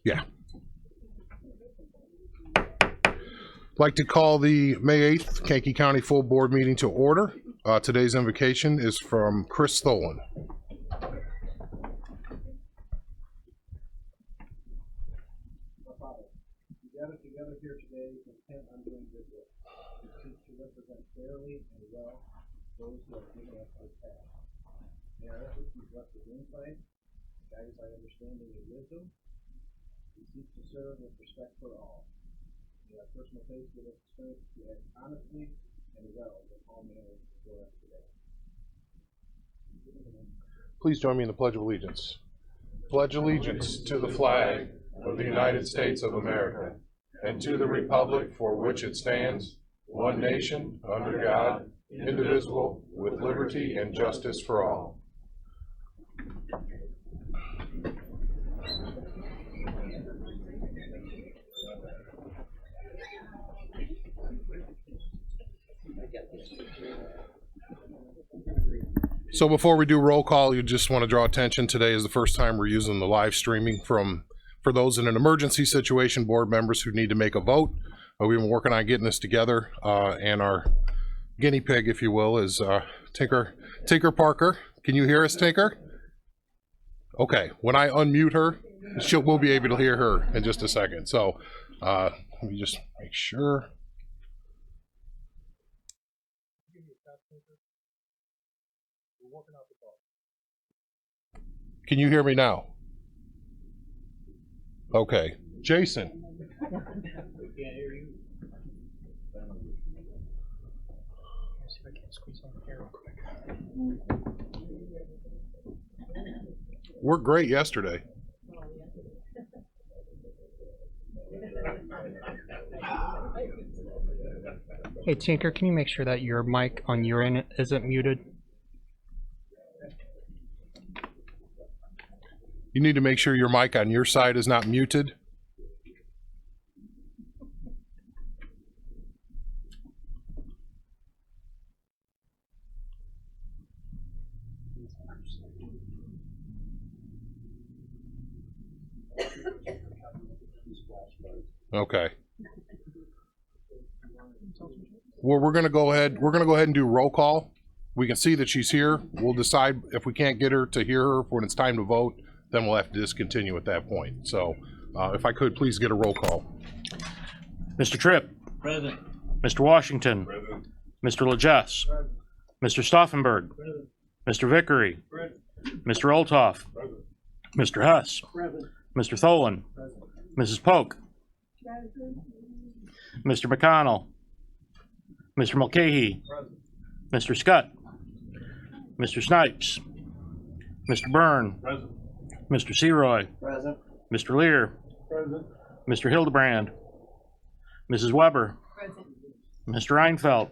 Yeah. I'd like to call the May 8th Kankakee County Full Board meeting to order. Today's invocation is from Chris Tholen. We gather together here today intent on doing good work. We seek to represent fairly and well those who have given us our path. May our efforts be blessed with insight, guided by understanding and wisdom. We seek to serve with respect for all. May our personal faith give us strength to act honestly and well in all manners before us today. Please join me in the Pledge of Allegiance. Pledge allegiance to the flag of the United States of America and to the republic for which it stands, one nation, under God, indivisible, with liberty and justice for all. So before we do roll call, you just want to draw attention. Today is the first time we're using the live streaming for those in an emergency situation, board members who need to make a vote. We've been working on getting this together, and our guinea pig, if you will, is Tinker Parker. Can you hear us, Tinker? Okay, when I unmute her, we'll be able to hear her in just a second. So let me just make sure. Can you hear me now? Okay. Jason. We can't hear you. See if I can squeeze on here real quick. Worked great yesterday. Hey Tinker, can you make sure that your mic on your end isn't muted? You need to make sure your mic on your side is not muted. Okay. Well, we're going to go ahead and do roll call. We can see that she's here. We'll decide if we can't get her to hear her when it's time to vote, then we'll have to discontinue at that point. So if I could please get a roll call. Mr. Tripp. Present. Mr. Washington. Present. Mr. Legess. Present. Mr. Stauffenberg. Present. Mr. Vickery. Present. Mr. Olthoff. Present. Mr. Hess. Present. Mr. Tholen. Present. Mrs. Polk. Mr. McConnell. Mr. Mulcahy. Present. Mr. Scott. Mr. Snipes. Mr. Byrne. Present. Mr. Seroy. Present. Mr. Lear. Present. Mr. Hildebrand. Mrs. Weber. Present. Mr. Einfeld.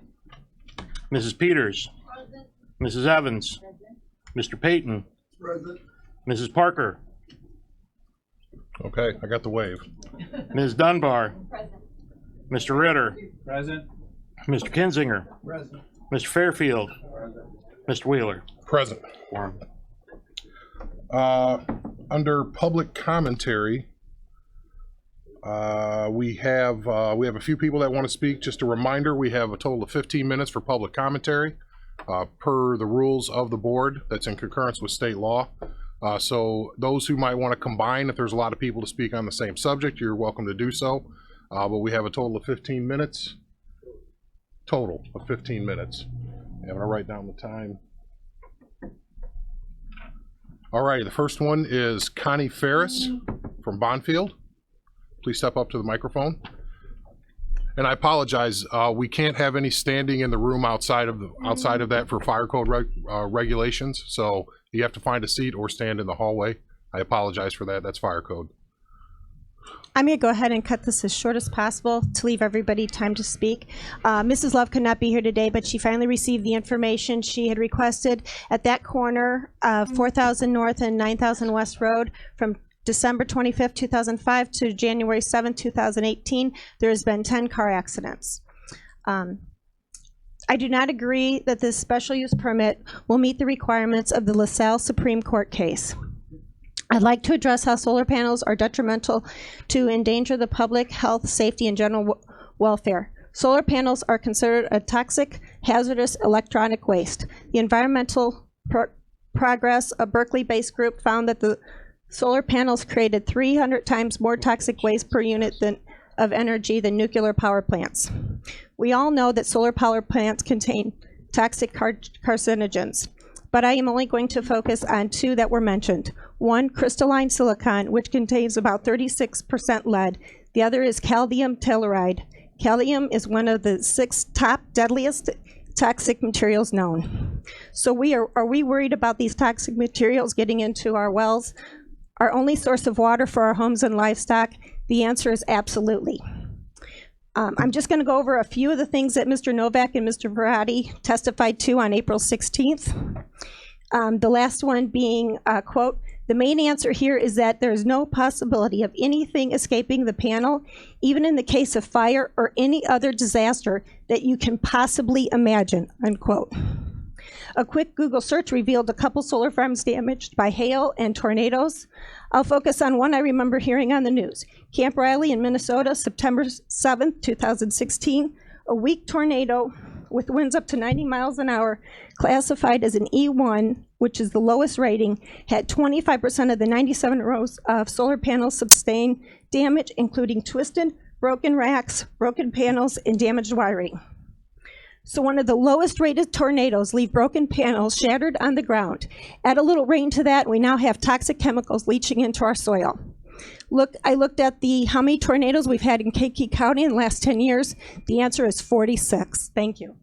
Mrs. Peters. Present. Mrs. Evans. Present. Mr. Payton. Present. Mrs. Parker. Okay, I got the wave. Ms. Dunbar. Present. Mr. Ritter. Present. Mr. Kinzinger. Present. Mr. Fairfield. Present. Mr. Wheeler. Present. Under public commentary, we have a few people that want to speak. Just a reminder, we have a total of 15 minutes for public commentary per the rules of the board. That's in concurrence with state law. So those who might want to combine, if there's a lot of people to speak on the same subject, you're welcome to do so. But we have a total of 15 minutes. Total of 15 minutes. I'm going to write down the time. All right, the first one is Connie Ferris from Bonfield. Please step up to the microphone. And I apologize, we can't have any standing in the room outside of that for fire code regulations. So you have to find a seat or stand in the hallway. I apologize for that. That's fire code. I'm going to go ahead and cut this as short as possible to leave everybody time to speak. Mrs. Love could not be here today, but she finally received the information she had requested at that corner of 4,000 North and 9,000 West Road from December 25th, 2005 to January 7th, 2018. There has been 10 car accidents. I do not agree that this special use permit will meet the requirements of the LaSalle Supreme Court case. I'd like to address how solar panels are detrimental to endanger the public health, safety, and general welfare. Solar panels are considered a toxic, hazardous electronic waste. The environmental progress, a Berkeley-based group, found that the solar panels created 300 times more toxic waste per unit of energy than nuclear power plants. We all know that solar power plants contain toxic carcinogens, but I am only going to focus on two that were mentioned. One, crystalline silicon, which contains about 36% lead. The other is calcium telluride. Calcium is one of the 6 top deadliest toxic materials known. So are we worried about these toxic materials getting into our wells, our only source of water for our homes and livestock? The answer is absolutely. I'm just going to go over a few of the things that Mr. Novak and Mr. Verratti testified to on April 16th. The last one being, quote, "The main answer here is that there is no possibility of anything escaping the panel, even in the case of fire or any other disaster that you can possibly imagine," unquote. A quick Google search revealed a couple solar farms damaged by hail and tornadoes. I'll focus on one I remember hearing on the news. Camp Riley in Minnesota, September 7th, 2016. A weak tornado with winds up to 90 miles an hour, classified as an E1, which is the lowest rating, had 25% of the 97 rows of solar panels sustain damage, including twisted, broken racks, broken panels, and damaged wiring. So one of the lowest rated tornadoes leave broken panels shattered on the ground. Add a little rain to that, we now have toxic chemicals leaching into our soil. I looked at how many tornadoes we've had in Kankakee County in the last 10 years. The answer is 46. Thank you.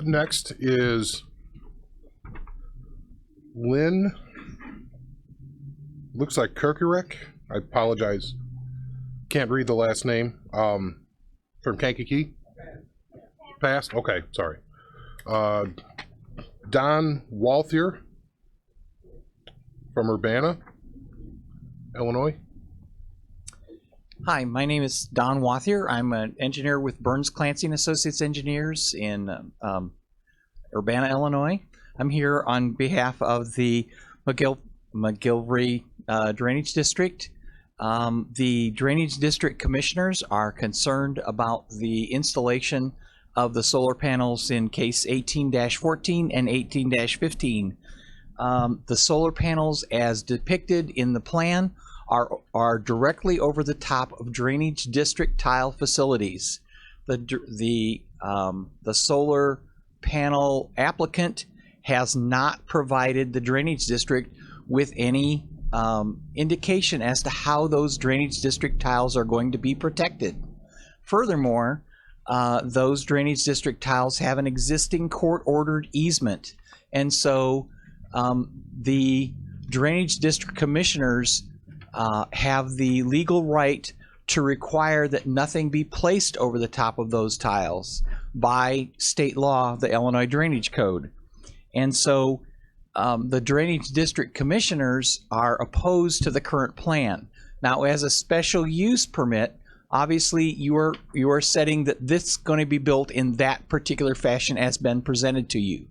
Next is Lynn. Looks like Kirkurek. I apologize. Can't read the last name. From Kankakee? Passed? Okay, sorry. Don Walthier from Urbana, Illinois. Hi, my name is Don Wathier. I'm an engineer with Burns Clancy and Associates Engineers in Urbana, Illinois. I'm here on behalf of the McGillivray Drainage District. The Drainage District Commissioners are concerned about the installation of the solar panels in case 18-14 and 18-15. The solar panels as depicted in the plan are directly over the top of drainage district tile facilities. The solar panel applicant has not provided the drainage district with any indication as to how those drainage district tiles are going to be protected. Furthermore, those drainage district tiles have an existing court-ordered easement, and so the drainage district commissioners have the legal right to require that nothing be placed over the top of those tiles by state law, the Illinois Drainage Code. And so the drainage district commissioners are opposed to the current plan. Now, as a special use permit, obviously you are setting that this is going to be built in that particular fashion as been presented to you.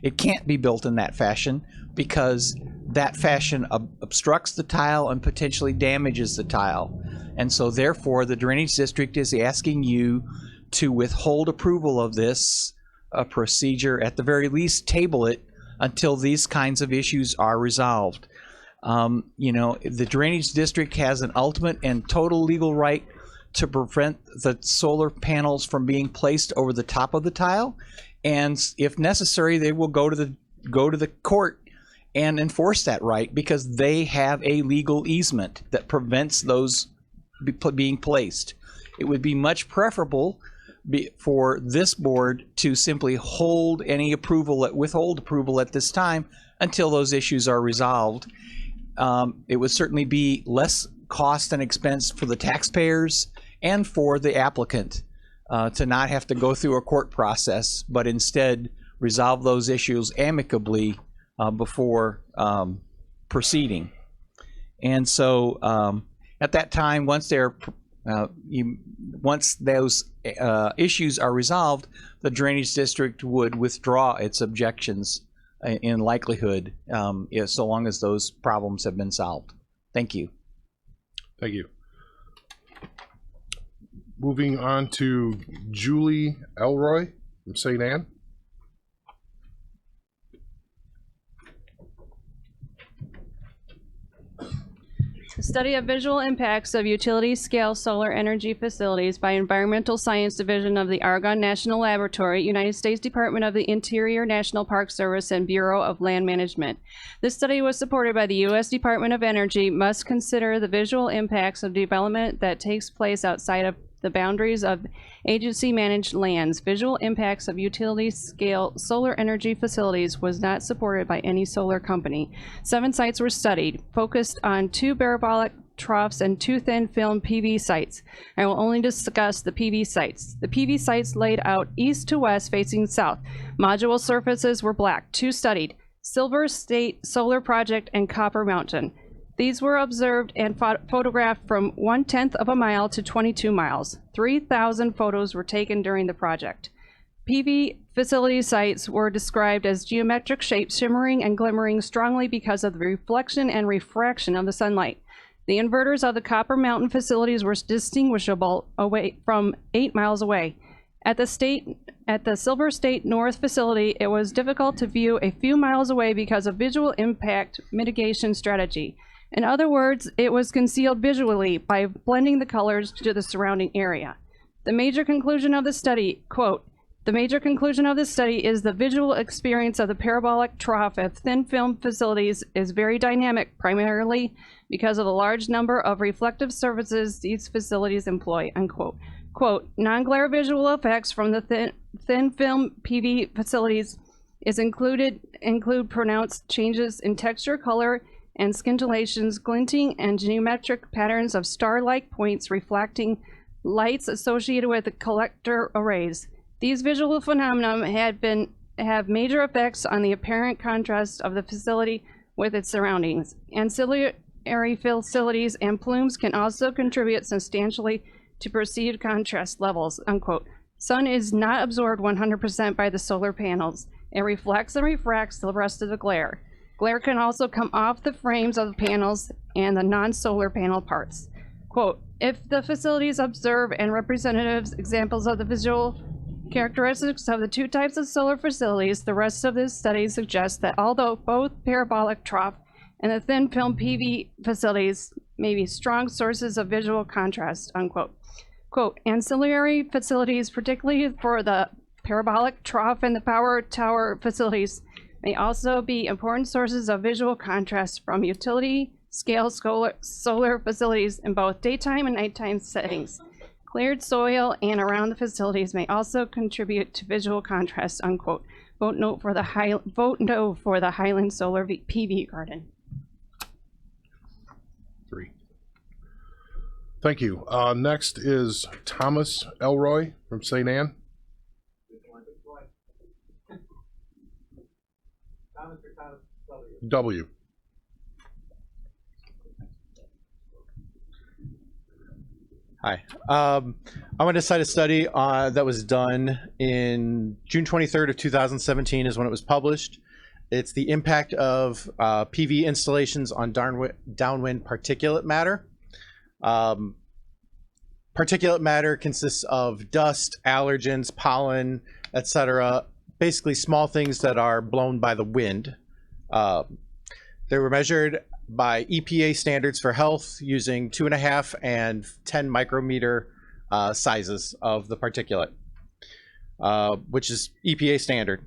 It can't be built in that fashion because that fashion obstructs the tile and potentially damages the tile. And so therefore the drainage district is asking you to withhold approval of this procedure, at the very least table it until these kinds of issues are resolved. You know, the drainage district has an ultimate and total legal right to prevent the solar panels from being placed over the top of the tile, and if necessary they will go to the court and enforce that right, because they have a legal easement that prevents those being placed. It would be much preferable for this board to simply withhold approval at this time until those issues are resolved. It would certainly be less cost and expense for the taxpayers and for the applicant to not have to go through a court process, but instead resolve those issues amicably before proceeding. And so at that time, once those issues are resolved, the drainage district would withdraw its objections in likelihood, so long as those problems have been solved. Thank you. Thank you. Moving on to Julie Elroy from St. Anne. The study of visual impacts of utility-scale solar energy facilities by Environmental Science Division of the Argonne National Laboratory, United States Department of the Interior, National Park Service, and Bureau of Land Management. This study was supported by the U.S. Department of Energy, must consider the visual impacts of development that takes place outside of the boundaries of agency-managed lands. Visual impacts of utility-scale solar energy facilities was not supported by any solar company. 7 sites were studied, focused on 2 parabolic troughs and 2 thin film PV sites. I will only discuss the PV sites. The PV sites laid out east to west facing south. Module surfaces were black. 2 studied, Silver State Solar Project and Copper Mountain. These were observed and photographed from 1/10 of a mile to 22 miles. 3,000 photos were taken during the project. PV facility sites were described as geometric shapes, shimmering and glimmering strongly because of the reflection and refraction of the sunlight. The inverters of the Copper Mountain facilities were distinguishable away from 8 miles away. At the Silver State North facility, it was difficult to view a few miles away because of visual impact mitigation strategy. In other words, it was concealed visually by blending the colors to the surrounding area. The major conclusion of the study, quote, "The major conclusion of this study is the visual experience of the parabolic trough of thin film facilities is very dynamic, primarily because of the large number of reflective surfaces these facilities employ," unquote. Quote, "Non-glare visual effects from the thin film PV facilities include pronounced changes in texture, color, and scintillations, glinting, and geometric patterns of star-like points reflecting lights associated with the collector arrays. These visual phenomena have major effects on the apparent contrast of the facility with its surroundings. Ancillary facilities and plumes can also contribute substantially to perceived contrast levels," unquote. Sun is not absorbed 100% by the solar panels. It reflects and refracts the rest of the glare. Glare can also come off the frames of the panels and the non-solar panel parts. Quote, "If the facilities observe and representatives examples of the visual characteristics of the 2 types of solar facilities, the rest of this study suggests that although both parabolic trough and the thin film PV facilities may be strong sources of visual contrast," unquote. Quote, "Ancillary facilities, particularly for the parabolic trough and the power tower facilities, may also be important sources of visual contrast from utility-scale solar facilities in both daytime and nighttime settings. Cleared soil and around the facilities may also contribute to visual contrast," unquote. Vote no for the Highland Solar PV Garden. 3. Thank you. Next is Thomas Elroy from St. Anne. W. Hi. I'm going to cite a study that was done in June 23rd of 2017 is when it was published. It's the impact of PV installations on downwind particulate matter. Particulate matter consists of dust, allergens, pollen, etc. Basically small things that are blown by the wind. They were measured by EPA standards for health using 2.5 and 10 micrometer sizes of the particulate, which is EPA standard.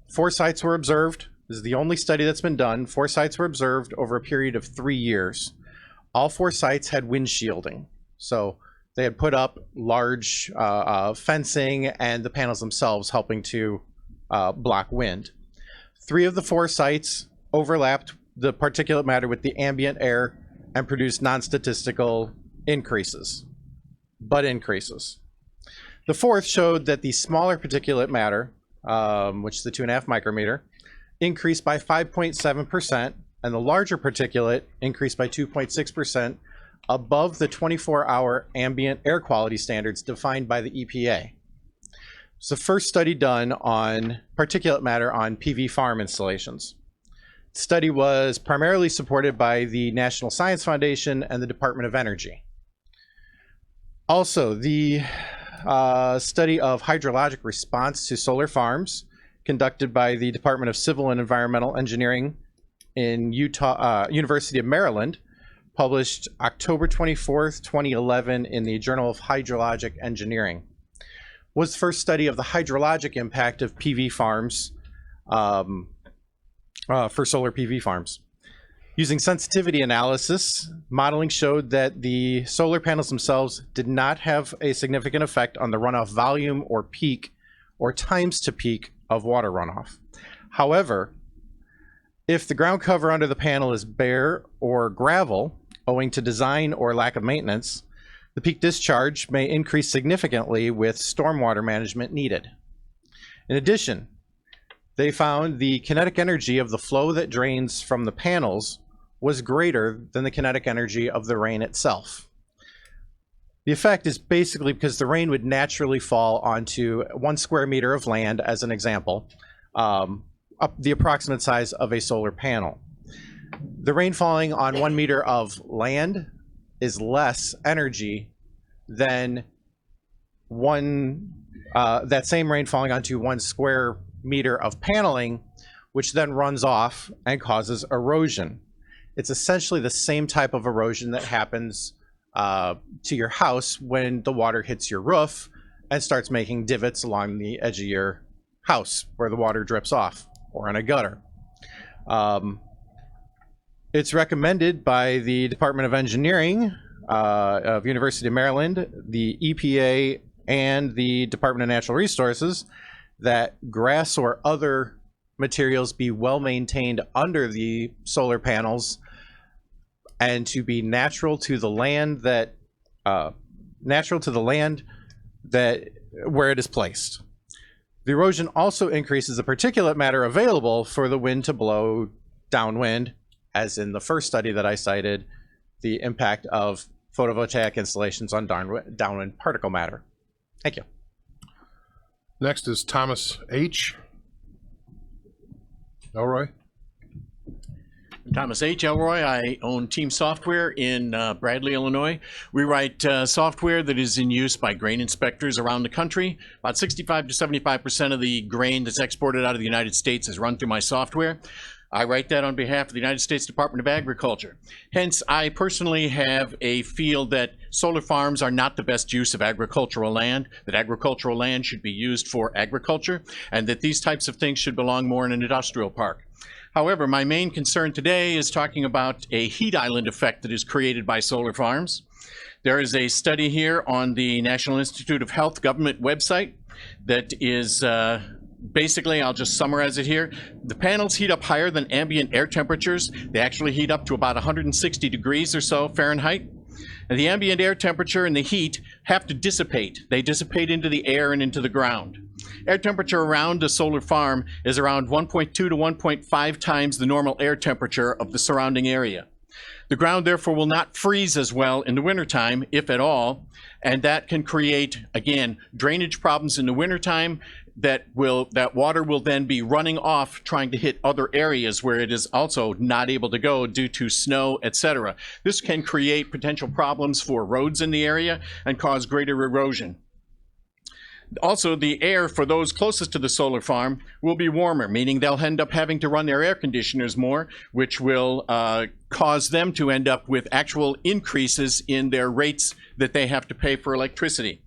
4 sites were observed. This is the only study that's been done. 4 sites were observed over a period of 3 years. All 4 sites had wind shielding. So they had put up large fencing and the panels themselves helping to block wind. 3 of the 4 sites overlapped the particulate matter with the ambient air and produced non-statistical increases, but increases. The 4th showed that the smaller particulate matter, which is the 2.5 micrometer, increased by 5.7%, and the larger particulate increased by 2.6% above the 24-hour ambient air quality standards defined by the EPA. It's the first study done on particulate matter on PV farm installations. The study was primarily supported by the National Science Foundation and the Department of Energy. Also, the study of hydrologic response to solar farms conducted by the Department of Civil and Environmental Engineering in University of Maryland, published October 24th, 2011 in the Journal of Hydrologic Engineering, was the first study of the hydrologic impact of PV farms for solar PV farms. Using sensitivity analysis, modeling showed that the solar panels themselves did not have a significant effect on the runoff volume or peak or times to peak of water runoff. However, if the ground cover under the panel is bare or gravel, owing to design or lack of maintenance, the peak discharge may increase significantly with stormwater management needed. In addition, they found the kinetic energy of the flow that drains from the panels was greater than the kinetic energy of the rain itself. The effect is basically because the rain would naturally fall onto 1 square meter of land, as an example, up the approximate size of a solar panel. The rain falling on 1 meter of land is less energy than that same rain falling onto 1 square meter of paneling, which then runs off and causes erosion. It's essentially the same type of erosion that happens to your house when the water hits your roof and starts making divots along the edge of your house where the water drips off, or in a gutter. It's recommended by the Department of Engineering of University of Maryland, the EPA, and the Department of Natural Resources that grass or other materials be well maintained under the solar panels and to be natural to the land that where it is placed. The erosion also increases the particulate matter available for the wind to blow downwind, as in the first study that I cited, the impact of photovoltaic installations on downwind particle matter. Thank you. Next is Thomas H. Elroy. Thomas H. Elroy. I own Team Software in Bradley, Illinois. We write software that is in use by grain inspectors around the country. About 65 to 75% of the grain that's exported out of the United States is run through my software. I write that on behalf of the United States Department of Agriculture. Hence, I personally have a feel that solar farms are not the best use of agricultural land, that agricultural land should be used for agriculture, and that these types of things should belong more in an industrial park. However, my main concern today is talking about a heat island effect that is created by solar farms. There is a study here on the National Institute of Health government website that is basically, I'll just summarize it here. The panels heat up higher than ambient air temperatures. They actually heat up to about 160 degrees or so Fahrenheit. And the ambient air temperature and the heat have to dissipate. They dissipate into the air and into the ground. Air temperature around a solar farm is around 1.2 to 1.5 times the normal air temperature of the surrounding area. The ground, therefore, will not freeze as well in the wintertime, if at all, and that can create, again, drainage problems in the wintertime. That water will then be running off, trying to hit other areas where it is also not able to go due to snow, etc. This can create potential problems for roads in the area and cause greater erosion. Also, the air for those closest to the solar farm will be warmer, meaning they'll end up having to run their air conditioners more, which will cause them to end up with actual increases in their rates that they have to pay for electricity.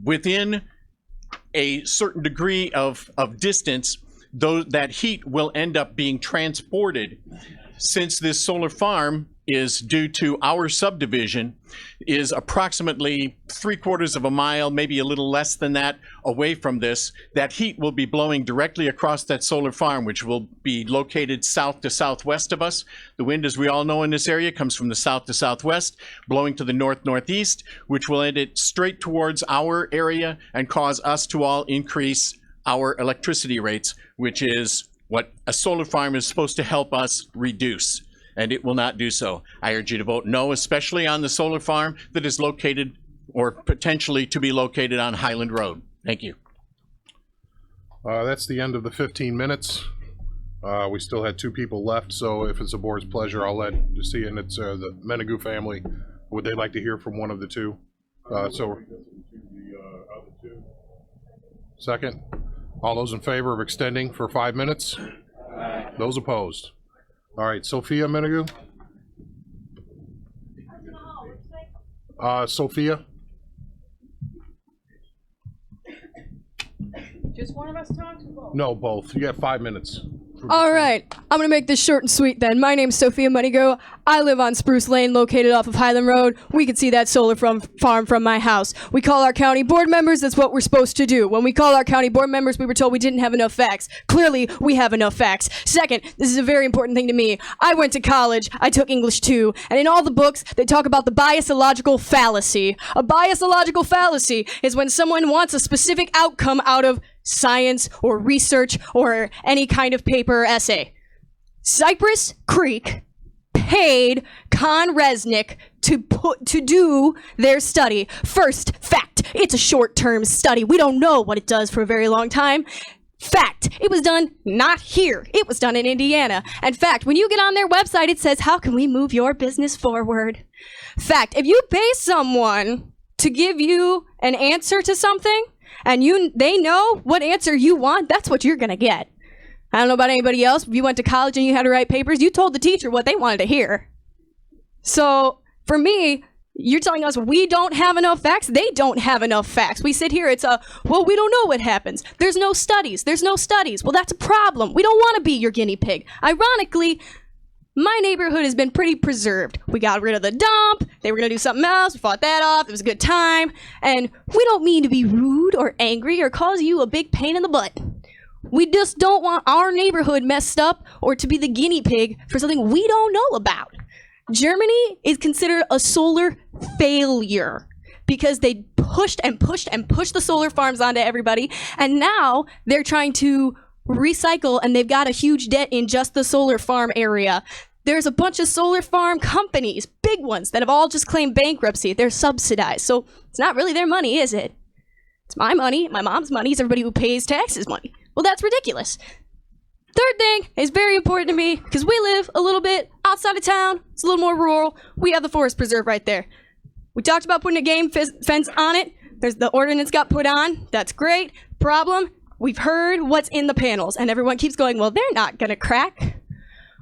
Within a certain degree of distance, though, that heat will end up being transported. Since this solar farm is due to our subdivision, is approximately 3/4 of a mile, maybe a little less than that, away from this, that heat will be blowing directly across that solar farm, which will be located south to southwest of us. The wind, as we all know in this area, comes from the south to southwest, blowing to the north-northeast, which will end it straight towards our area and cause us to all increase our electricity rates, which is what a solar farm is supposed to help us reduce. And it will not do so. I urge you to vote no, especially on the solar farm that is located or potentially to be located on Highland Road. Thank you. That's the end of the 15 minutes. We still had 2 people left, so if it's the board's pleasure, I'll let you see, and it's the Menegoo family. Would they like to hear from one of the 2? Second. All those in favor of extending for 5 minutes? Those opposed? All right, Sophia Menegoo? Sophia? Just one of us talked? No, both. You got 5 minutes. All right, I'm gonna make this short and sweet then. My name's Sophia Moneygo. I live on Spruce Lane, located off of Highland Road. We can see that solar farm from my house. We call our county board members. That's what we're supposed to do. When we call our county board members, we were told we didn't have enough facts. Clearly, we have enough facts. Second, this is a very important thing to me. I went to college. I took English too. And in all the books, they talk about the biasological fallacy. A biasological fallacy is when someone wants a specific outcome out of science or research or any kind of paper or essay. Cypress Creek paid Con Resnick to do their study. First, fact, it's a short-term study. We don't know what it does for a very long time. Fact, it was done not here. It was done in Indiana. And fact, when you get on their website, it says, how can we move your business forward? Fact, if you pay someone to give you an answer to something, and they know what answer you want, that's what you're gonna get. I don't know about anybody else. If you went to college and you had to write papers, you told the teacher what they wanted to hear. So for me, you're telling us we don't have enough facts? They don't have enough facts. We sit here, well, we don't know what happens. There's no studies. Well, that's a problem. We don't wanna be your guinea pig. Ironically, my neighborhood has been pretty preserved. We got rid of the dump. They were gonna do something else. We fought that off. It was a good time. And we don't mean to be rude or angry or cause you a big pain in the butt. We just don't want our neighborhood messed up or to be the guinea pig for something we don't know about. Germany is considered a solar failure because they pushed the solar farms onto everybody. And now they're trying to recycle, and they've got a huge debt in just the solar farm area. There's a bunch of solar farm companies, big ones, that have all just claimed bankruptcy. They're subsidized. So it's not really their money, is it? It's my money, my mom's money, it's everybody who pays taxes money. Well, that's ridiculous. Third thing is very important to me because we live a little bit outside of town. It's a little more rural. We have the forest preserve right there. We talked about putting a game fence on it. There's the ordinance got put on. That's great. Problem, we've heard what's in the panels, and everyone keeps going, well, they're not gonna crack.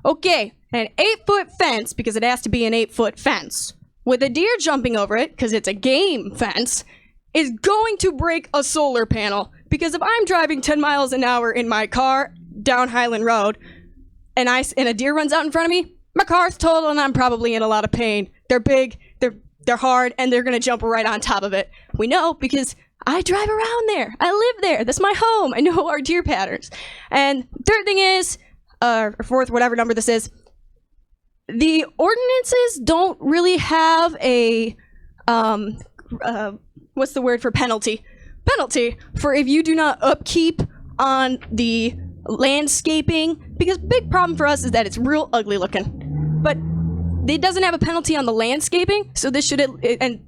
Okay, an 8-foot fence, because it has to be an 8-foot fence, with a deer jumping over it, because it's a game fence, is going to break a solar panel. Because if I'm driving 10 miles an hour in my car down Highland Road, and a deer runs out in front of me, my car's totaled and I'm probably in a lot of pain. They're big, they're hard, and they're gonna jump right on top of it. We know because I drive around there. I live there. That's my home. I know our deer patterns. And third thing is, or fourth, whatever number this is, the ordinances don't really have a, what's the word for penalty? Penalty for if you do not upkeep on the landscaping, because big problem for us is that it's real ugly looking. But it doesn't have a penalty on the landscaping, so this should, and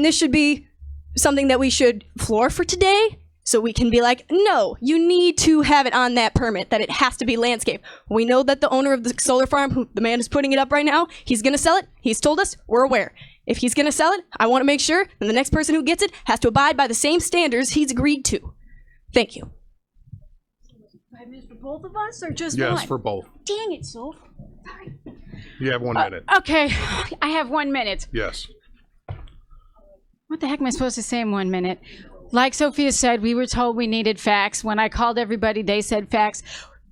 this should be something that we should floor for today, so we can be like, no, you need to have it on that permit, that it has to be landscape. We know that the owner of the solar farm, who the man is putting it up right now, he's gonna sell it. He's told us, we're aware. If he's gonna sell it, I wanna make sure that the next person who gets it has to abide by the same standards he's agreed to. Thank you. 5 minutes for both of us, or just one? Yes, for both. Dang it, Soph. Sorry. You have 1 minute. Okay, I have 1 minute. Yes. What the heck am I supposed to say in 1 minute? Like Sophia said, we were told we needed facts. When I called everybody, they said facts.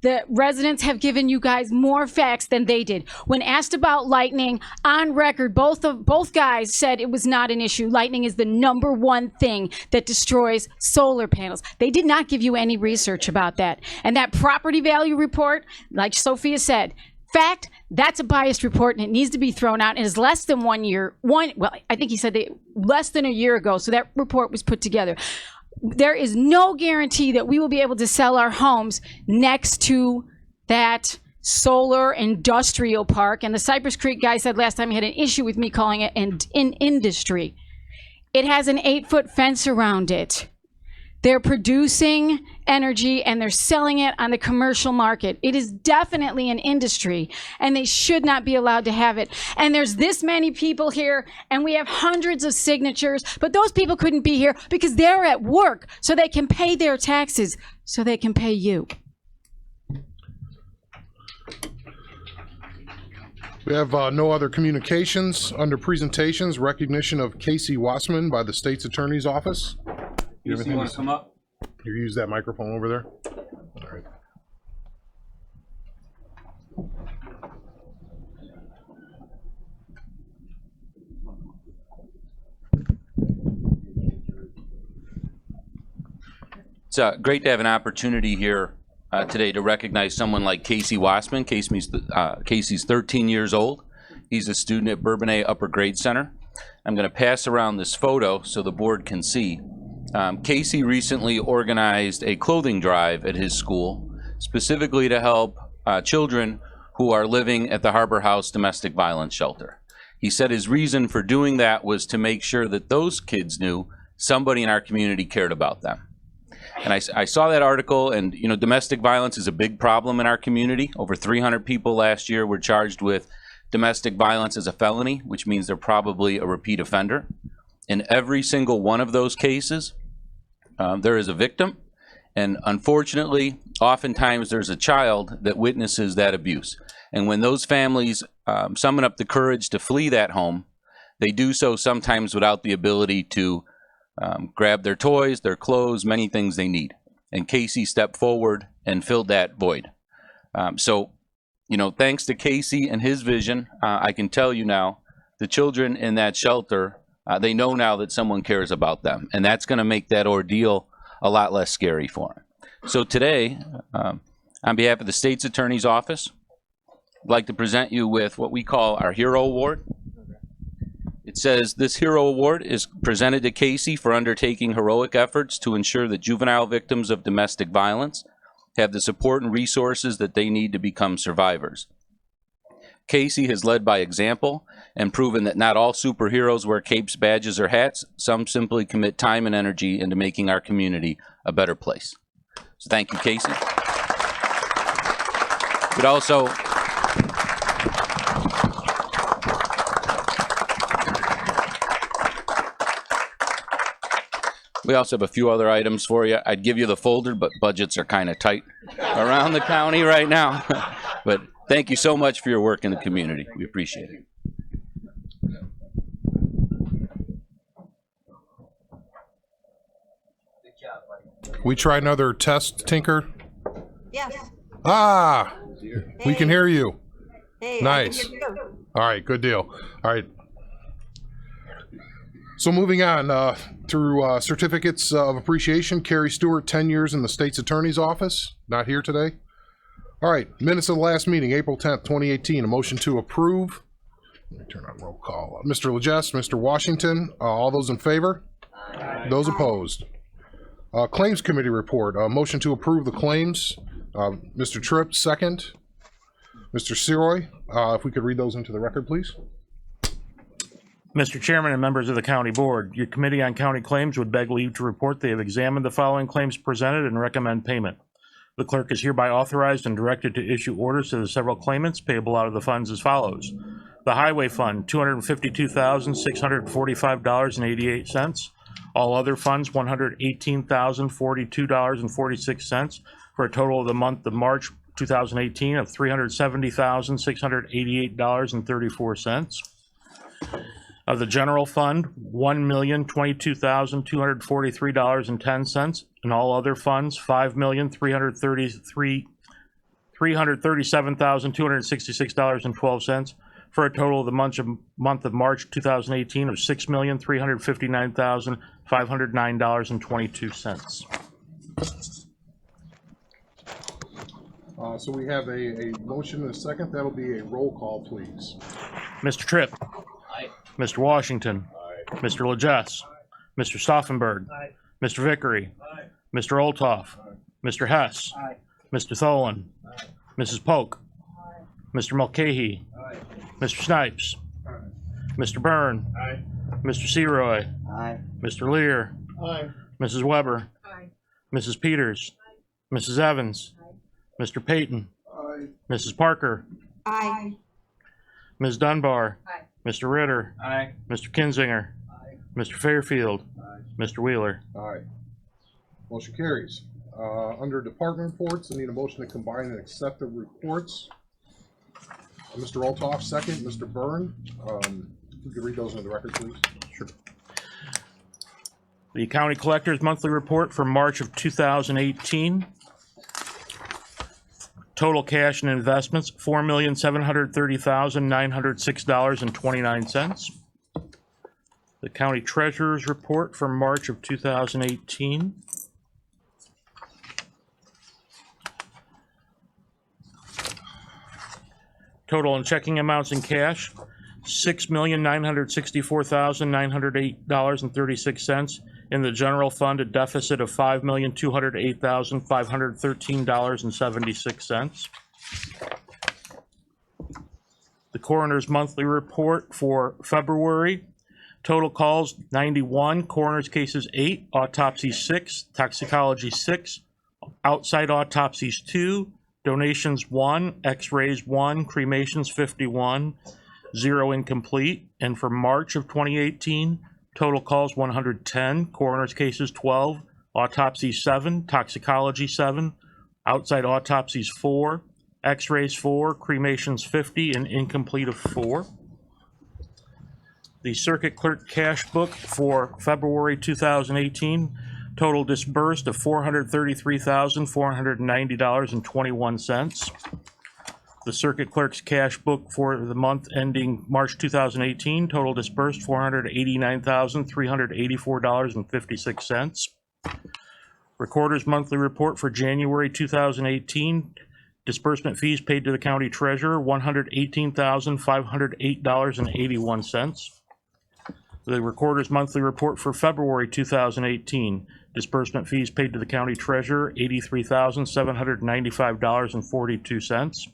The residents have given you guys more facts than they did. When asked about lightning, on record, both guys said it was not an issue. Lightning is the #1 thing that destroys solar panels. They did not give you any research about that. And that property value report, like Sophia said, fact, that's a biased report and it needs to be thrown out. It is less than 1 year. Well, I think he said less than a year ago. So that report was put together. There is no guarantee that we will be able to sell our homes next to that solar industrial park. And the Cypress Creek guy said last time he had an issue with me calling it an industry. It has an 8-foot fence around it. They're producing energy and they're selling it on the commercial market. It is definitely an industry and they should not be allowed to have it. And there's this many people here and we have hundreds of signatures, but those people couldn't be here because they're at work so they can pay their taxes, so they can pay you. We have no other communications. Under presentations, recognition of Casey Wassman by the State's Attorney's Office. You want to come up? You use that microphone over there? All right. It's great to have an opportunity here today to recognize someone like Casey Wassman. Casey's 13 years old. He's a student at Bourbonnais Upper Grade Center. I'm going to pass around this photo so the board can see. Casey recently organized a clothing drive at his school, specifically to help children who are living at the Harbor House Domestic Violence Shelter. He said his reason for doing that was to make sure that those kids knew somebody in our community cared about them. And I saw that article, and you know, domestic violence is a big problem in our community. Over 300 people last year were charged with domestic violence as a felony, which means they're probably a repeat offender. In every single one of those cases, there is a victim, and unfortunately, oftentimes there's a child that witnesses that abuse. And when those families summon up the courage to flee that home, they do so sometimes without the ability to grab their toys, their clothes, many things they need. And Casey stepped forward and filled that void. So, you know, thanks to Casey and his vision, I can tell you now, the children in that shelter, they know now that someone cares about them, and that's going to make that ordeal a lot less scary for them. So today, on behalf of the State's Attorney's Office, I'd like to present you with what we call our Hero Award. It says, this Hero Award is presented to Casey for undertaking heroic efforts to ensure that juvenile victims of domestic violence have the support and resources that they need to become survivors. Casey has led by example and proven that not all superheroes wear capes, badges, or hats. Some simply commit time and energy into making our community a better place. So thank you, Casey. But also, we also have a few other items for you. I'd give you the folder, but budgets are kind of tight around the county right now. But thank you so much for your work in the community. We appreciate it. We try another test, Tinker? Yes. Ah, we can hear you. Hey, nice. I can hear you. All right, good deal. All right. So moving on through certificates of appreciation, Carrie Stewart, 10 years in the State's Attorney's Office, not here today. All right, minutes of the last meeting, April 10th, 2018, a motion to approve. Let me turn on roll call. Mr. Legesse, Mr. Washington, all those in favor? Aye. Those opposed? Claims Committee report, a motion to approve the claims. Mr. Tripp, second. Mr. Seroy, if we could read those into the record, please. Mr. Chairman and members of the County Board, your Committee on County Claims would beg leave to report they have examined the following claims presented and recommend payment. The clerk is hereby authorized and directed to issue orders to the several claimants payable out of the funds as follows. The Highway Fund, $252,645.88. All other funds, $118,042.46, for a total of the month of March 2018 of $370,688.34. Of the general fund, $1,022,243.10, and all other funds, $5,337,266.12, for a total of the month of March 2018 of $6,359,509.22. So we have a motion and a second. That'll be a roll call, please. Mr. Tripp. Aye. Mr. Washington. Aye. Mr. Legesse. Mr. Stauffenberg. Aye. Mr. Vickery. Aye. Mr. Olthoff. Aye. Mr. Hess. Aye. Mr. Tholen. Aye. Mrs. Polk. Aye. Mr. Mulcahy. Aye. Mr. Snipes. Aye. Mr. Byrne. Aye. Mr. Seroy. Aye. Mr. Lear, Aye. Mrs. Weber, Aye. Mrs. Peters, Mrs. Evans, Mr. Payton, Aye. Mrs. Parker, Aye. Ms. Dunbar, Aye. Mr. Ritter, Aye. Mr. Kinzinger, Mr. Fairfield, Mr. Wheeler. Aye. Motion carries. Under department reports, I need a motion to combine and accept the reports. Mr. Olthoff, second. Mr. Byrne, you can read those into the record, please. Sure. The County Collector's Monthly Report for March of 2018. Total cash and investments, $4,730,906.29. The County Treasurer's Report for March of 2018. Total and checking amounts in cash, $6,964,908.36. In the general fund, a deficit of $5,208,513.76. The Coroner's Monthly Report for February. Total calls 91, coroner's cases 8, autopsies 6, toxicology 6, outside autopsies 2, donations 1, x-rays 1, cremations 51, 0 incomplete. And for March of 2018, total calls 110, coroner's cases 12, autopsies 7, toxicology 7, outside autopsies 4, x-rays 4, cremations 50, and incomplete of 4. The Circuit Clerk Cash Book for February 2018, total disbursed of $433,490.21. The Circuit Clerk's Cash Book for the month ending March 2018, total disbursed $489,384.56. Recorder's Monthly Report for January 2018, disbursement fees paid to the County Treasurer, $118,508.81. The Recorder's Monthly Report for February 2018, disbursement fees paid to the County Treasurer, $83,795.42.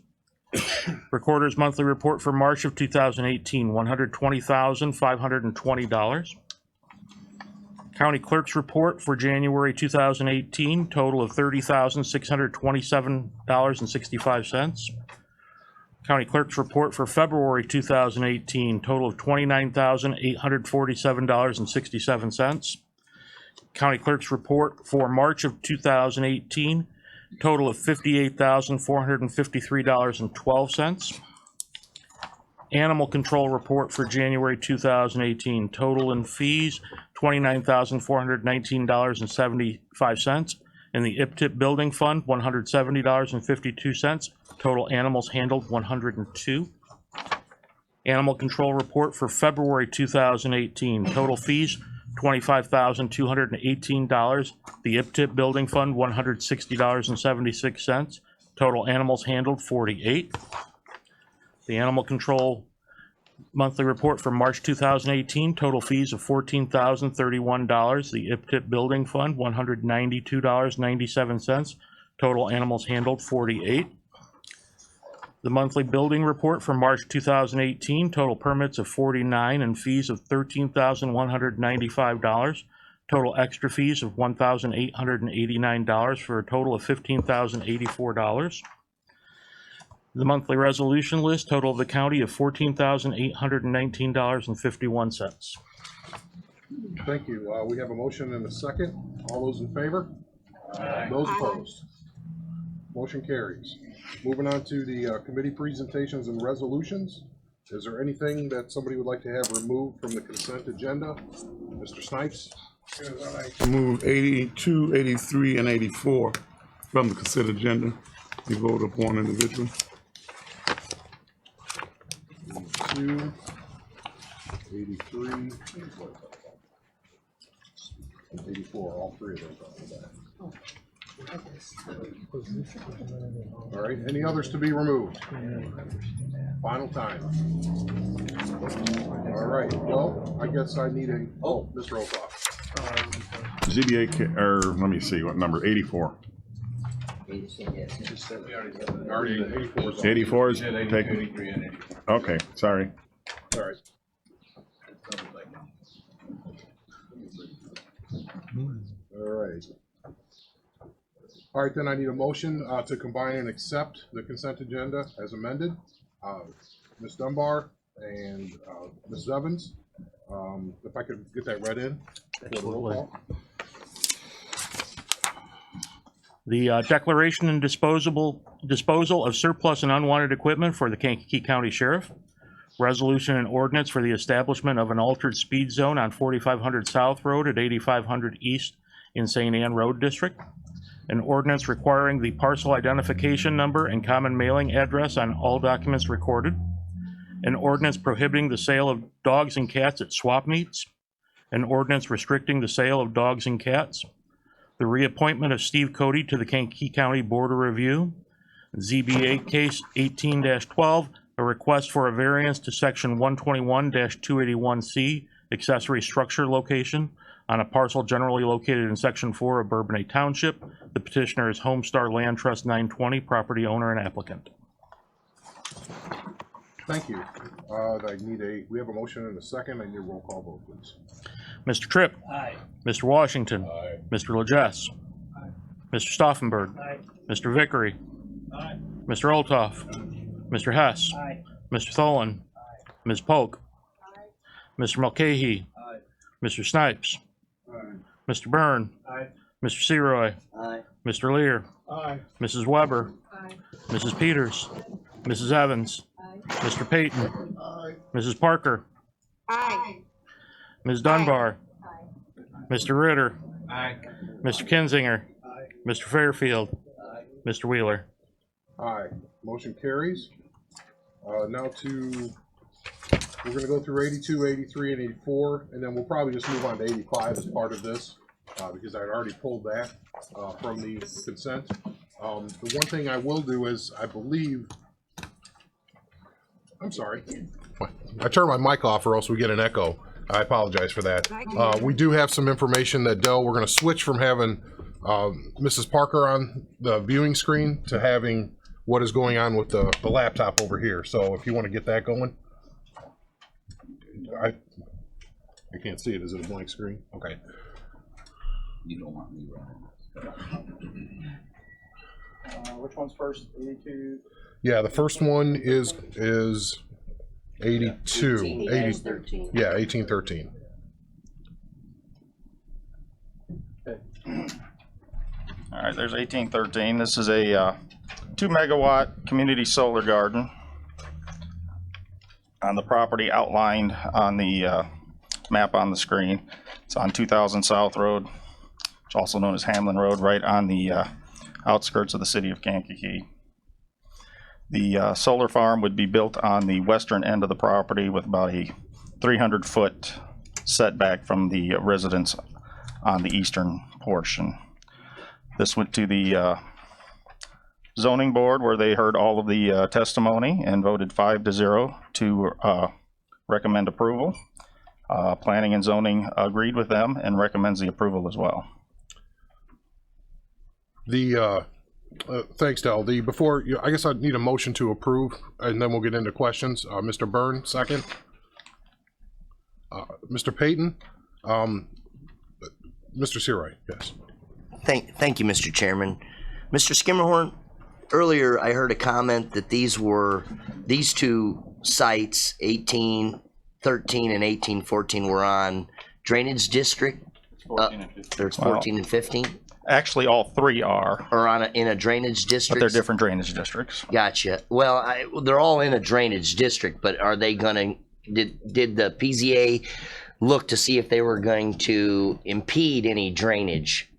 Recorder's Monthly Report for March of 2018, $120,520. County Clerk's Report for January 2018, total of $30,627.65. County Clerk's Report for February 2018, total of $29,847.67. County Clerk's Report for March of 2018, total of $58,453.12. Animal Control Report for January 2018, total in fees, $29,419.75. In the IPTIP Building Fund, $170.52. Total animals handled, 102. Animal Control Report for February 2018, total fees, $25,218. The IPTIP Building Fund, $160.76. Total animals handled, 48. The Animal Control Monthly Report for March 2018, total fees of $14,031. The IPTIP Building Fund, $192.97. Total animals handled, 48. The Monthly Building Report for March 2018, total permits of 49 and fees of $13,195. Total extra fees of $1,889 for a total of $15,084. The monthly resolution list, total of the county of $14,819.51. Thank you. We have a motion and a second. All those in favor? Aye. Those opposed? Motion carries. Moving on to the committee presentations and resolutions. Is there anything that somebody would like to have removed from the consent agenda? Mr. Snipes? I'd like to move 82, 83, and 84 from the consent agenda. Be voted upon individually. 82, 83, and 84, all three of those are that. All right, any others to be removed? Final time. All right, well, I guess I need a, Mr. Olthoff. ZBA, or let me see, what number, 84. 84 is taken. Okay, sorry. All right. All right. All right, then I need a motion to combine and accept the consent agenda as amended. Ms. Dunbar and Ms. Evans, if I could get that read in. For the roll call. The declaration and disposal of surplus and unwanted equipment for the Kankakee County Sheriff. Resolution and ordinance for the establishment of an altered speed zone on 4500 South Road at 8500 East in St. Anne Road District. An ordinance requiring the parcel identification number and common mailing address on all documents recorded. An ordinance prohibiting the sale of dogs and cats at swap meets. An ordinance restricting the sale of dogs and cats. The reappointment of Steve Cody to the Kankakee County Board of Review. ZBA case 18-12, a request for a variance to section 121-281C, accessory structure location, on a parcel generally located in section 4 of Bourbonnais Township. The petitioner is Homestar Land Trust 920, property owner and applicant. Thank you. We have a motion and a second. I need a roll call vote, please. Mr. Tripp. Aye. Mr. Washington. Aye. Mr. Legess. Aye. Mr. Stauffenberg. Aye. Mr. Vickery. Aye. Mr. Olthoff. Mr. Hess. Aye. Mr. Tholen. Ms. Polk. Mr. Mulcahy. Aye. Mr. Snipes. Aye. Mr. Byrne. Aye. Mr. Seroy. Aye. Mr. Lear. Aye. Mrs. Weber. Mrs. Peters. Mrs. Evans. Mr. Payton. Mrs. Parker. Aye. Ms. Dunbar. Mr. Ritter. Aye. Mr. Kinzinger. Mr. Fairfield. Mr. Wheeler. Aye. Motion carries. Now we're gonna go through 82, 83, and 84, and then we'll probably just move on to 85 as part of this, because I'd already pulled that from the consent. The one thing I will do is, I'm sorry. I turned my mic off or else we get an echo. I apologize for that. We do have some information that we're gonna switch from having Mrs. Parker on the viewing screen to having what is going on with the laptop over here. So if you want to get that going. I can't see it. Is it a blank screen? Okay. You don't want me running. Which one's first? 82? Yeah, the first one is 82. 18-13. Yeah, 1813. All right, there's 1813. This is a 2 megawatt community solar garden on the property outlined on the map on the screen. It's on 2000 South Road, it's also known as Hamlin Road, right on the outskirts of the city of Kankakee. The solar farm would be built on the western end of the property with about a 300-foot setback from the residence on the eastern portion. This went to the zoning board where they heard all of the testimony and voted 5-0 to recommend approval. Planning and zoning agreed with them and recommends the approval as well. Thanks, Del. I guess I need a motion to approve, and then we'll get into questions. Mr. Byrne, second. Mr. Payton. Mr. Seroy, yes. Thank you, Mr. Chairman. Mr. Skimmerhorn, earlier I heard a comment that these two sites, 1813 and 1814, were on drainage district. 14 and 15. There's 14 and 15. Actually, all three are In a drainage district. but they're different drainage districts. Gotcha. Well, they're all in a drainage district, but are they gonna? Did the PZA look to see if they were going to impede any drainage?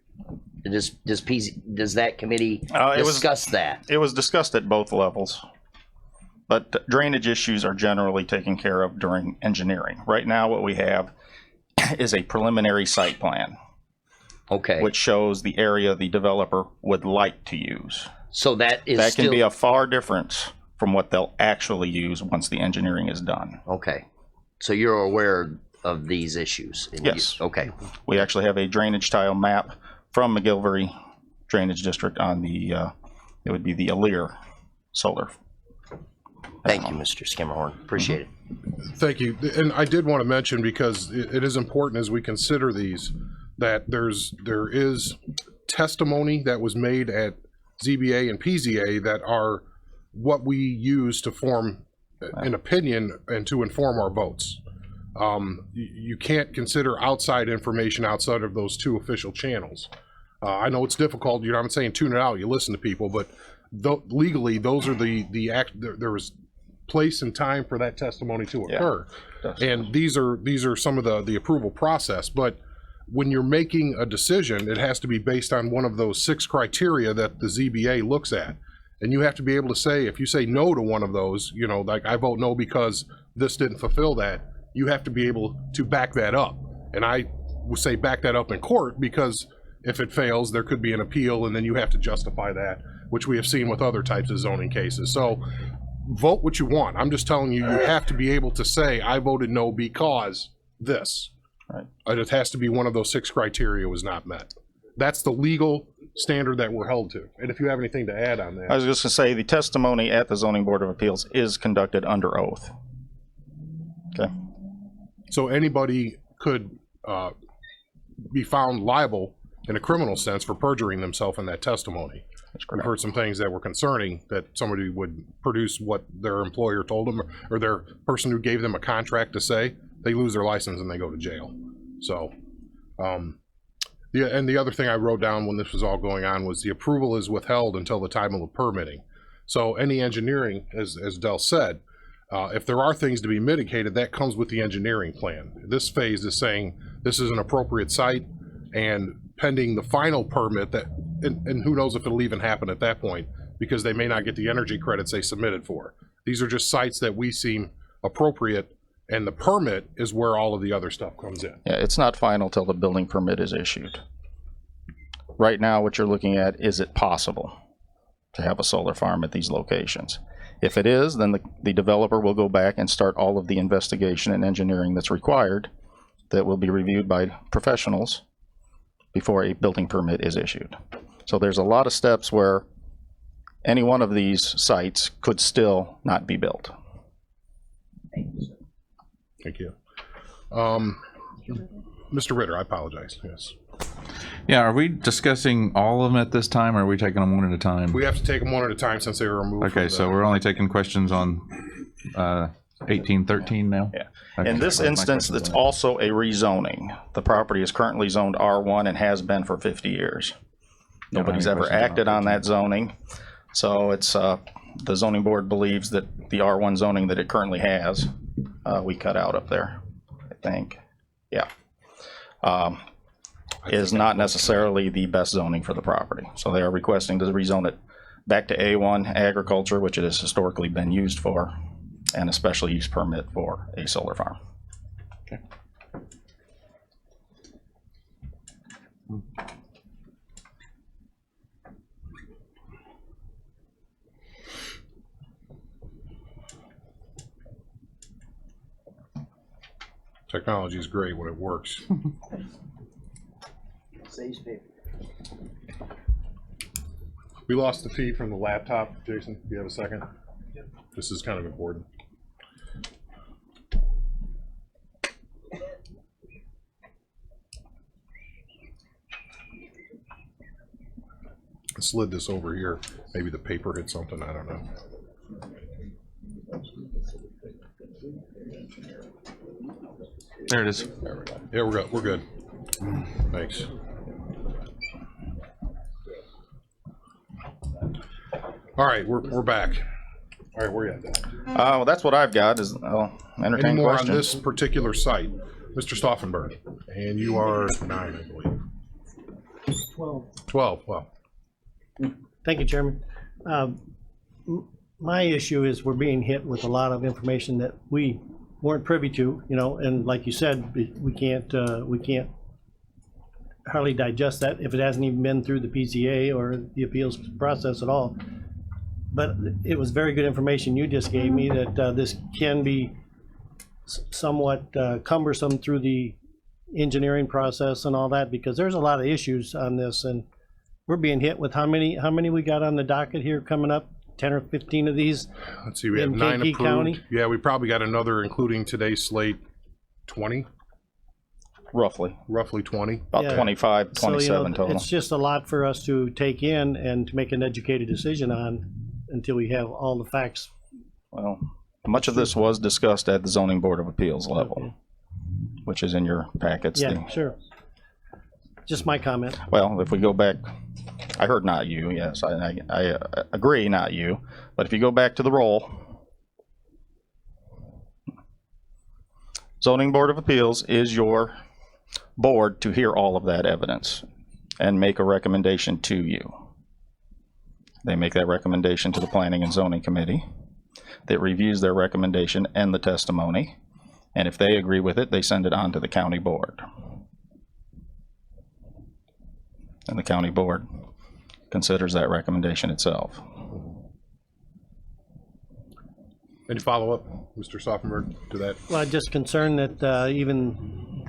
Does that committee discuss that? It was discussed at both levels, but drainage issues are generally taken care of during engineering. Right now, what we have is a preliminary site plan. Okay. Which shows the area the developer would like to use. So that can be a far difference from what they'll actually use once the engineering is done. Okay. So you're aware of these issues? Yes. Okay. We actually have a drainage tile map from McGilvery Drainage District on the, it would be the Aleer solar. Thank you, Mr. Skimmerhorn. Appreciate it. Thank you. And I did want to mention, because it is important as we consider these, that there is testimony that was made at ZBA and PZA that are what we use to form an opinion and to inform our votes. You can't consider outside information outside of those two official channels. I know it's difficult. I'm not saying tune it out. You listen to people, but legally, those are there was place and time for that testimony to occur, and these are some of the approval process. But when you're making a decision, it has to be based on one of those 6 criteria that the ZBA looks at, and you have to be able to say, if you say no to one of those, like I vote no because this didn't fulfill that, you have to be able to back that up. And I would say back that up in court, because if it fails, there could be an appeal, and then you have to justify that, which we have seen with other types of zoning cases. So vote what you want. I'm just telling you, you have to be able to say, I voted no because this. Right. It has to be one of those 6 criteria was not met. That's the legal standard that we're held to. And if you have anything to add on that. I was just going to say the testimony at the Zoning Board of Appeals is conducted under oath. Okay. So anybody could be found liable in a criminal sense for perjuring themselves in that testimony. I've heard some things that were concerning, that somebody would produce what their employer told them, or their person who gave them a contract to say, they lose their license and they go to jail. So, and the other thing I wrote down when this was all going on was the approval is withheld until the time of the permitting. So any engineering, as Del said, if there are things to be mitigated, that comes with the engineering plan. This phase is saying this is an appropriate site, and pending the final permit that, and who knows if it'll even happen at that point, because they may not get the energy credits they submitted for. These are just sites that we seem appropriate, and the permit is where all of the other stuff comes in. Yeah, it's not final till the building permit is issued. Right now, what you're looking at, is it possible to have a solar farm at these locations? If it is, then the developer will go back and start all of the investigation and engineering that's required, that will be reviewed by professionals before a building permit is issued. So there's a lot of steps where any one of these sites could still not be built. Thank you. Mr. Ritter, I apologize. Yes. Yeah, are we discussing all of them at this time, or are we taking them one at a time? We have to take them one at a time since they were removed. Okay, so we're only taking questions on 1813 now? Yeah. Okay. In this instance, it's also a rezoning. The property is currently zoned R1 and has been for 50 years. Nobody's ever acted on that zoning. So it's, the zoning board believes that the R1 zoning that it currently has, we cut out up there, I think. Yeah. Is not necessarily the best zoning for the property. So they are requesting to rezone it back to A1 agriculture, which it has historically been used for, and a special use permit for a solar farm. Okay. Technology is great when it works. Saves paper. We lost the feed from the laptop. Jason, do you have a second? Yep. This is kind of important. I slid this over here. Maybe the paper hit something. I don't know. There it is. There we go. Yeah, we're good. We're good. Thanks. All right, we're back. All right, where are you at? Well, that's what I've got. Is I'll entertain Any more questions. on this particular site, Mr. Stauffenberg? And you are 9, I believe. 12. Well. Thank you, Chairman. My issue is we're being hit with a lot of information that we weren't privy to, and like you said, we can't hardly digest that if it hasn't even been through the PCA or the appeals process at all. But it was very good information you just gave me that this can be somewhat cumbersome through the engineering process and all that, because there's a lot of issues on this, and we're being hit with how many we got on the docket here coming up? 10 or 15 of these. Let's see, we have 9 Kankakee approved. County? Yeah, we probably got another, including today's slate, 20. Roughly. Roughly 20. About Yeah. 25, So, 27 total. it's just a lot for us to take in and to make an educated decision on until we have all the facts. Well, much of this was discussed at the Zoning Board of Appeals level, which is in your packets. Yeah, sure. Just my comment. Well, if we go back, I heard not you, yes, I agree, not you. But if you go back to the roll, Zoning Board of Appeals is your board to hear all of that evidence and make a recommendation to you. They make that recommendation to the Planning and Zoning Committee that reviews their recommendation and the testimony. And if they agree with it, they send it on to the county board. And the county board considers that recommendation itself. Any follow-up, Mr. Sophenberg, to that? Well, I'm just concerned that even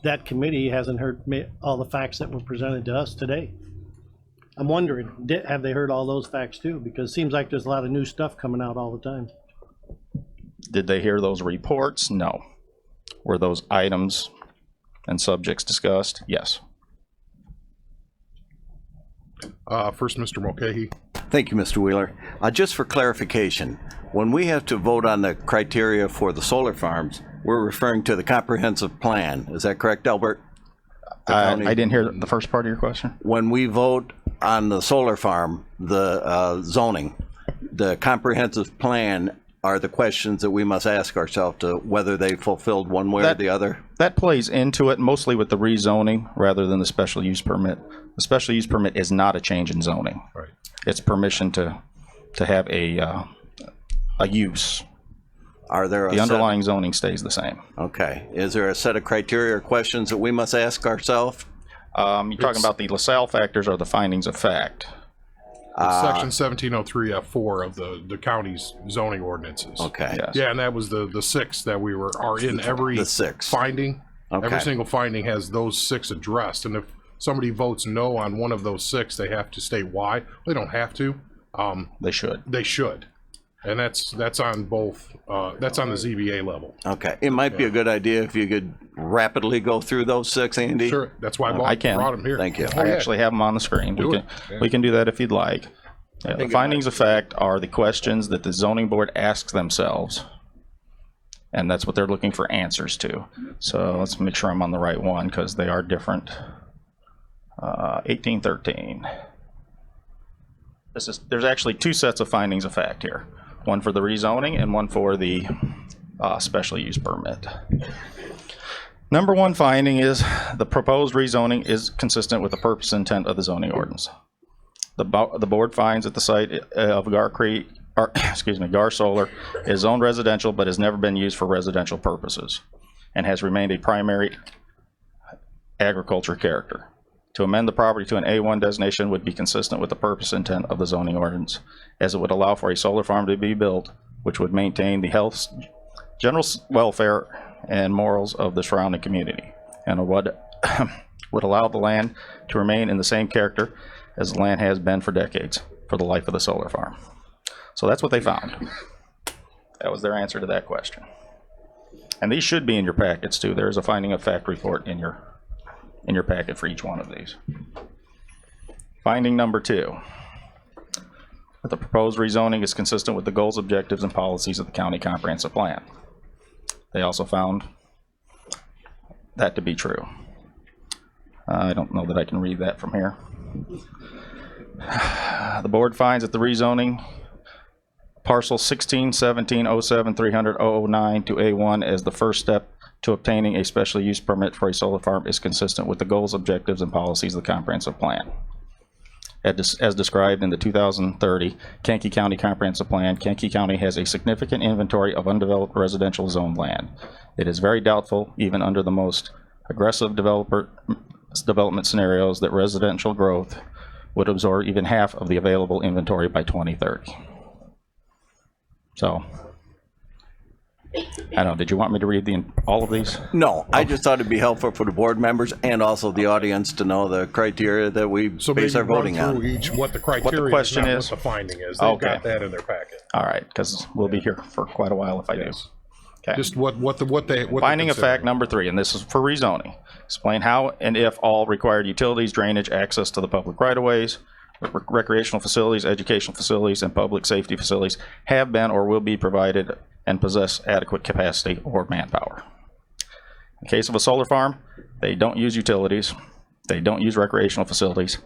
that committee hasn't heard all the facts that were presented to us today. I'm wondering, have they heard all those facts too? Because it seems like there's a lot of new stuff coming out all the time. Did they hear those reports? No. Were those items and subjects discussed? Yes. First, Mr. Mulcahy. Thank you, Mr. Wheeler. Just for clarification, when we have to vote on the criteria for the solar farms, we're referring to the comprehensive plan. Is that correct, Albert? I didn't hear the first part of your question. When we vote on the solar farm, the zoning, the comprehensive plan are the questions that we must ask ourselves to whether they fulfilled one way or the other? That plays into it mostly with the rezoning rather than the special use permit. The special use permit is not a change in zoning. Right. It's permission to have a use. Are there the underlying zoning stays the same. Okay. Is there a set of criteria or questions that we must ask ourselves? You're talking about the LaSalle factors or the findings of fact? It's section 1703F4 of the county's zoning ordinances. Okay. Yes. Yeah, and that was the six that we are in every the six finding. Okay. Every single finding has those six addressed, and if somebody votes no on one of those six, they have to state why. They don't have to. They should. They should. And that's on both, that's on the ZBA level. Okay. It might be a good idea if you could rapidly go through those six, Andy. Sure. That's why I can. brought them here. Thank you. I actually have them on the screen. We can do that if you'd like. Yeah, the findings of fact are the questions that the zoning board asks themselves. And that's what they're looking for answers to. So let's make sure I'm on the right one because they are different. 1813. There's actually two sets of findings of fact here. One for the rezoning and one for the special use permit. Number one finding is the proposed rezoning is consistent with the purpose and intent of the zoning ordinance. The board finds that the site of Gar Solar is zoned residential but has never been used for residential purposes and has remained a primary agriculture character. To amend the property to an A1 designation would be consistent with the purpose and intent of the zoning ordinance, as it would allow for a solar farm to be built, which would maintain the health, general welfare, and morals of the surrounding community, and would allow the land to remain in the same character as the land has been for decades for the life of the solar farm. So that's what they found. That was their answer to that question. And these should be in your packets too. There is a finding of fact report in your packet for each one of these. Finding number 2, that the proposed rezoning is consistent with the goals, objectives, and policies of the county comprehensive plan. They also found that to be true. I don't know that I can read that from here. The board finds that the rezoning parcel 161707300009 to A1 as the first step to obtaining a special use permit for a solar farm is consistent with the goals, objectives, and policies of the comprehensive plan. As described in the 2030 Kankakee County Comprehensive Plan, Kankakee County has a significant inventory of undeveloped residential zone land. It is very doubtful, even under the most aggressive development scenarios, that residential growth would absorb even half of the available inventory by 2030. So, I don't know, did you want me to read all of these? No, I just thought it'd be helpful for the board members and also the audience to know the criteria that we base our voting on. What the criteria what the question is, is, what the finding is. They've got that in their packet. All right, because we'll be here for quite a while if I do. Just what they Finding of consider. fact number 3, and this is for rezoning. Explain how and if all required utilities, drainage, access to the public right-of-ways, recreational facilities, educational facilities, and public safety facilities have been or will be provided and possess adequate capacity or manpower. In case of a solar farm, they don't use utilities, they don't use recreational facilities,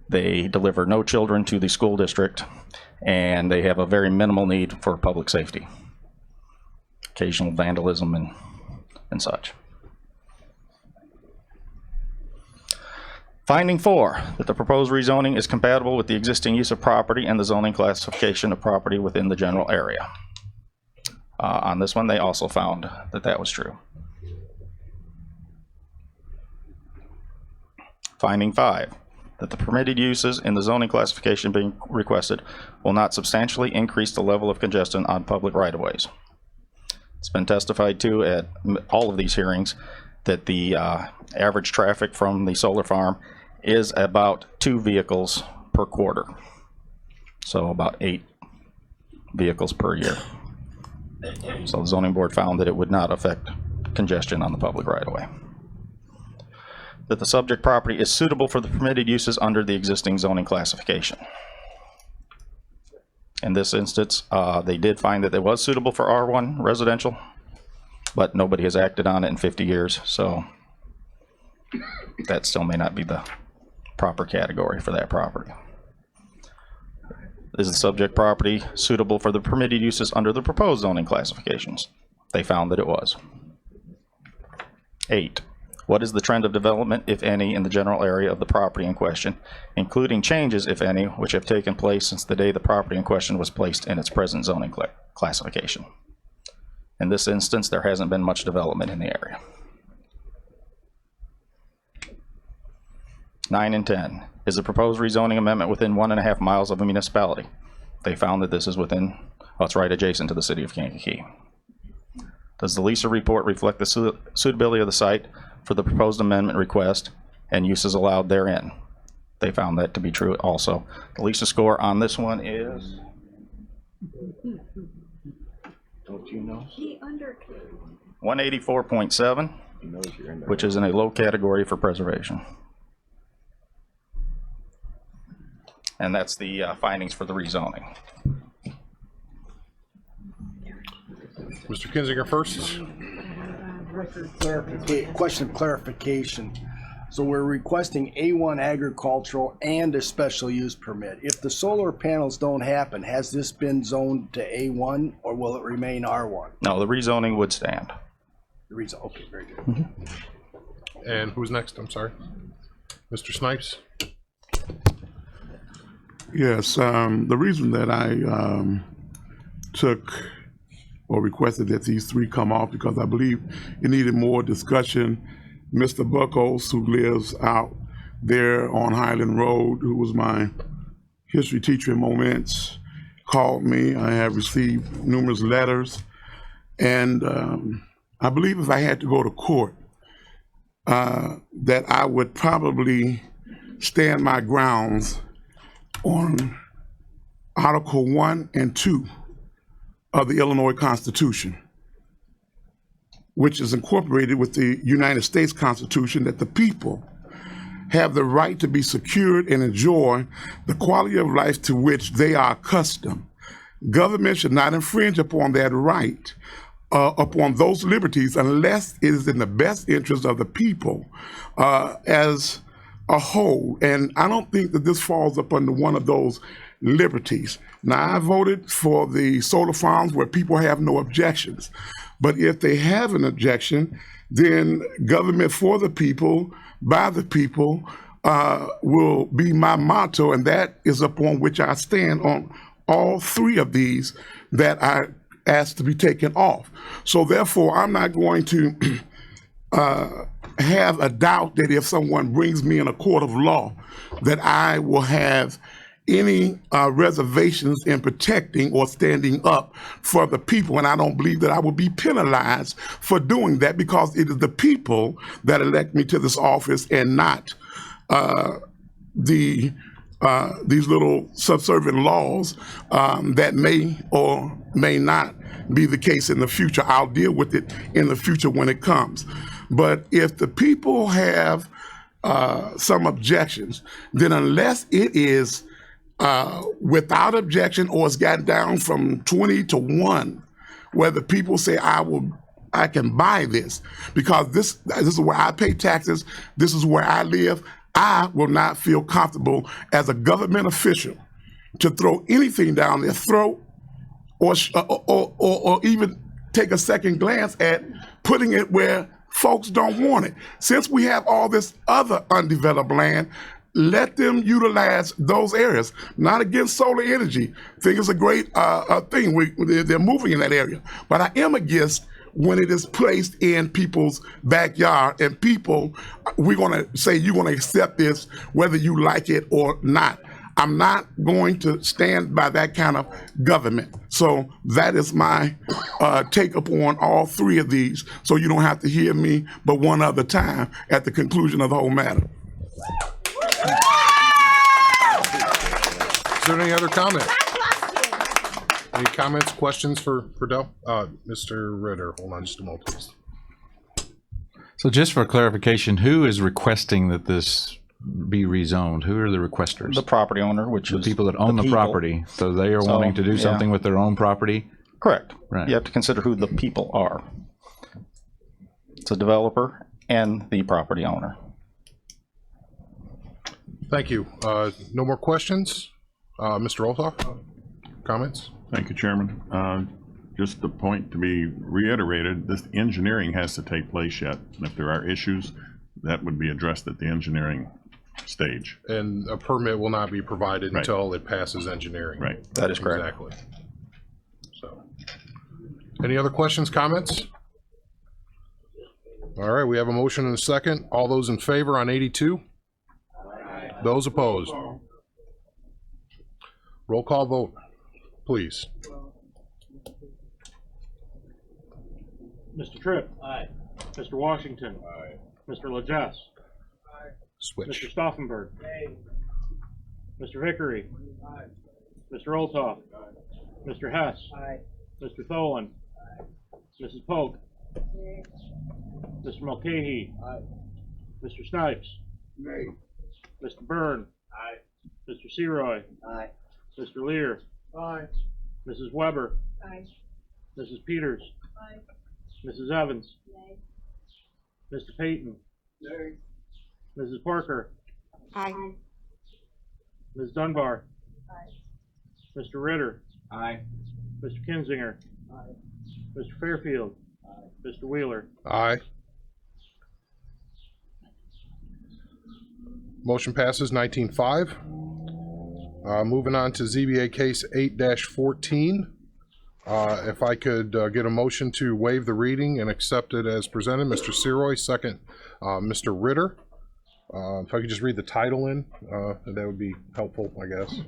they deliver no children to the school district, and they have a very minimal need for public safety. Occasional vandalism and such. Finding 4, that the proposed rezoning is compatible with the existing use of property and the zoning classification of property within the general area. On this one, they also found that that was true. Finding 5, that the permitted uses in the zoning classification being requested will not substantially increase the level of congestion on public right-of-ways. It's been testified to at all of these hearings that the average traffic from the solar farm is about 2 vehicles per quarter. So about 8 vehicles per year. So the zoning board found that it would not affect congestion on the public right-of-way. That the subject property is suitable for the permitted uses under the existing zoning classification. In this instance, they did find that it was suitable for R1 residential, but nobody has acted on it in 50 years, so that still may not be the proper category for that property. Is the subject property suitable for the permitted uses under the proposed zoning classifications? They found that it was. 8. What is the trend of development, if any, in the general area of the property in question, including changes, if any, which have taken place since the day the property in question was placed in its present zoning classification? In this instance, there hasn't been much development in the area. 9 and 10. Is the proposed rezoning amendment within 1.5 miles of a municipality? They found that this is within, well, it's right adjacent to the city of Kankakee. Does the LISA report reflect the suitability of the site for the proposed amendment request and uses allowed therein? They found that to be true also. The LISA score on this one is, don't you know? 184.7, which is in a low category for preservation. And that's the findings for the rezoning. Mr. Kinzinger first. Question of clarification. So we're requesting A1 agricultural and a special use permit. If the solar panels don't happen, has this been zoned to A1 or will it remain R1? No, the rezoning would stand. Okay, very good. And who's next? I'm sorry. Mr. Snipes. Yes, the reason that I took or requested that these 3 come off because I believe it needed more discussion. Mr. Buckles, who lives out there on Highland Road, who was my history teacher in Moments, called me. I have received numerous letters, and I believe if I had to go to court, that I would probably stand my grounds on Article 1 and 2 of the Illinois Constitution, which is incorporated with the United States Constitution, that the people have the right to be secured and enjoy the quality of life to which they are accustomed. Government should not infringe upon that right, upon those liberties, unless it is in the best interest of the people as a whole. And I don't think that this falls up under one of those liberties. Now, I voted for the solar farms where people have no objections. But if they have an objection, then government for the people, by the people, will be my motto, and that is upon which I stand on all 3 of these that I asked to be taken off. So therefore, I'm not going to have a doubt that if someone brings me in a court of law, that I will have any reservations in protecting or standing up for the people. And I don't believe that I will be penalized for doing that, because it is the people that elect me to this office and not the these little subservient laws that may or may not be the case in the future. I'll deal with it in the future when it comes. But if the people have some objections, then unless it is without objection or it's got down from 20 to 1, where the people say, I can buy this because this is where I pay taxes, this is where I live, I will not feel comfortable as a government official to throw anything down their throat or even take a second glance at putting it where folks don't want it. Since we have all this other undeveloped land, let them utilize those areas. Not against solar energy. I think it's a great thing. They're moving in that area. But I am against when it is placed in people's backyard and people, we're going to say you're going to accept this whether you like it or not. I'm not going to stand by that kind of government. So that is my take upon all three of these. So you don't have to hear me but one other time at the conclusion of the whole matter. Is there any other comment? Any comments, questions for Dell? Mr. Ritter, hold on just a moment, please. So just for clarification, who is requesting that this be rezoned? Who are the requesters? The property owner, which the is people that own the property. So they are wanting to do something with their own property? Correct. Right. You have to consider who the people are. It's a developer and the property owner. Thank you. No more questions? Mr. Olthoff, comments? Thank you, Chairman. Just the point to be reiterated, this engineering has to take place yet. And if there are issues, that would be addressed at the engineering stage. And a permit will not be provided Right. until it passes engineering. Right. That is correct. Exactly. So, any other questions, comments? All right, we have a motion and a second. All those in favor on 82? Those opposed? Roll call vote, please. Mr. Tripp. Aye. Mr. Washington. Aye. Mr. Legess. Switch. Mr. Stauffenberg. Mr. Vickery. Mr. Olthoff. Mr. Hess. Mr. Tholen. Mrs. Polk. Mr. Mulcahy. Mr. Snipes. Mr. Byrne. Mr. Seroy. Mr. Lear. Mrs. Weber. Mrs. Peters. Mrs. Evans. Mr. Payton. Mrs. Parker. Ms. Dunbar. Mr. Ritter. Mr. Kinzinger. Mr. Fairfield. Mr. Wheeler. Aye. Motion passes 19-5. Moving on to ZBA case 8-14. If I could get a motion to waive the reading and accept it as presented. Mr. Seroy, second. Mr. Ritter. If I could just read the title in, that would be helpful, I guess.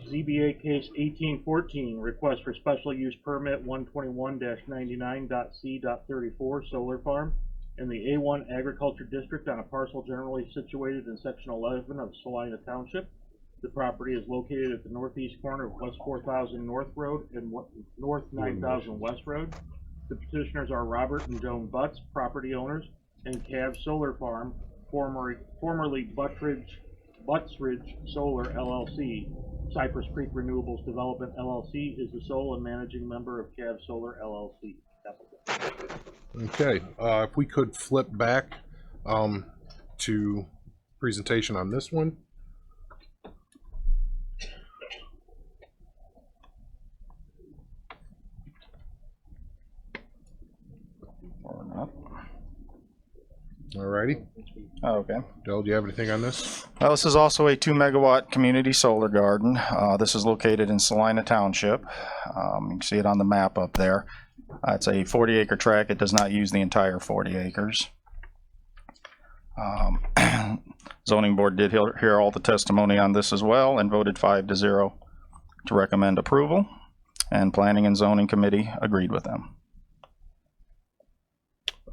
ZBA case 1814, request for special use permit 121-99.c.34 solar farm in the A1 Agriculture District on a parcel generally situated in section 11 of Salina Township. The property is located at the northeast corner of West 4000 North Road and North 9000 West Road. The petitioners are Robert and Joan Butts, property owners, and Cav Solar Farm, formerly Buttsridge Solar LLC. Cypress Creek Renewables Development LLC is the sole and managing member of Cav Solar LLC. Okay, if we could flip back to presentation on this one. Or not. Alrighty. Okay. Joe, do you have anything on this? Well, this is also a 2 megawatt community solar garden. This is located in Salina Township. You can see it on the map up there. It's a 40 acre tract. It does not use the entire 40 acres. Zoning board did hear all the testimony on this as well and voted 5-0 to recommend approval, and planning and zoning committee agreed with them.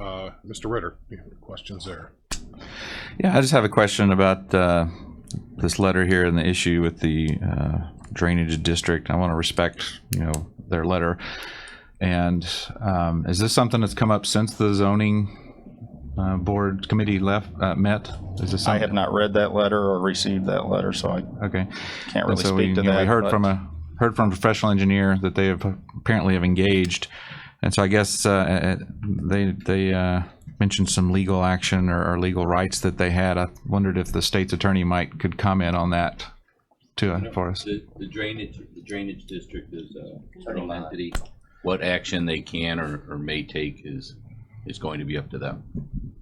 Mr. Ritter, you have questions there? Yeah, I just have a question about this letter here and the issue with the drainage district. I want to respect, their letter. And is this something that's come up since the zoning board committee met? Is this I have not read that letter or received that letter, so I can't really speak to that. We heard but- from a professional engineer that they have apparently engaged, and so I guess they mentioned some legal action or legal rights that they had. I wondered if the state's attorney could comment on that for us. The drainage district is a federal entity. What action they can or may take is going to be up to them.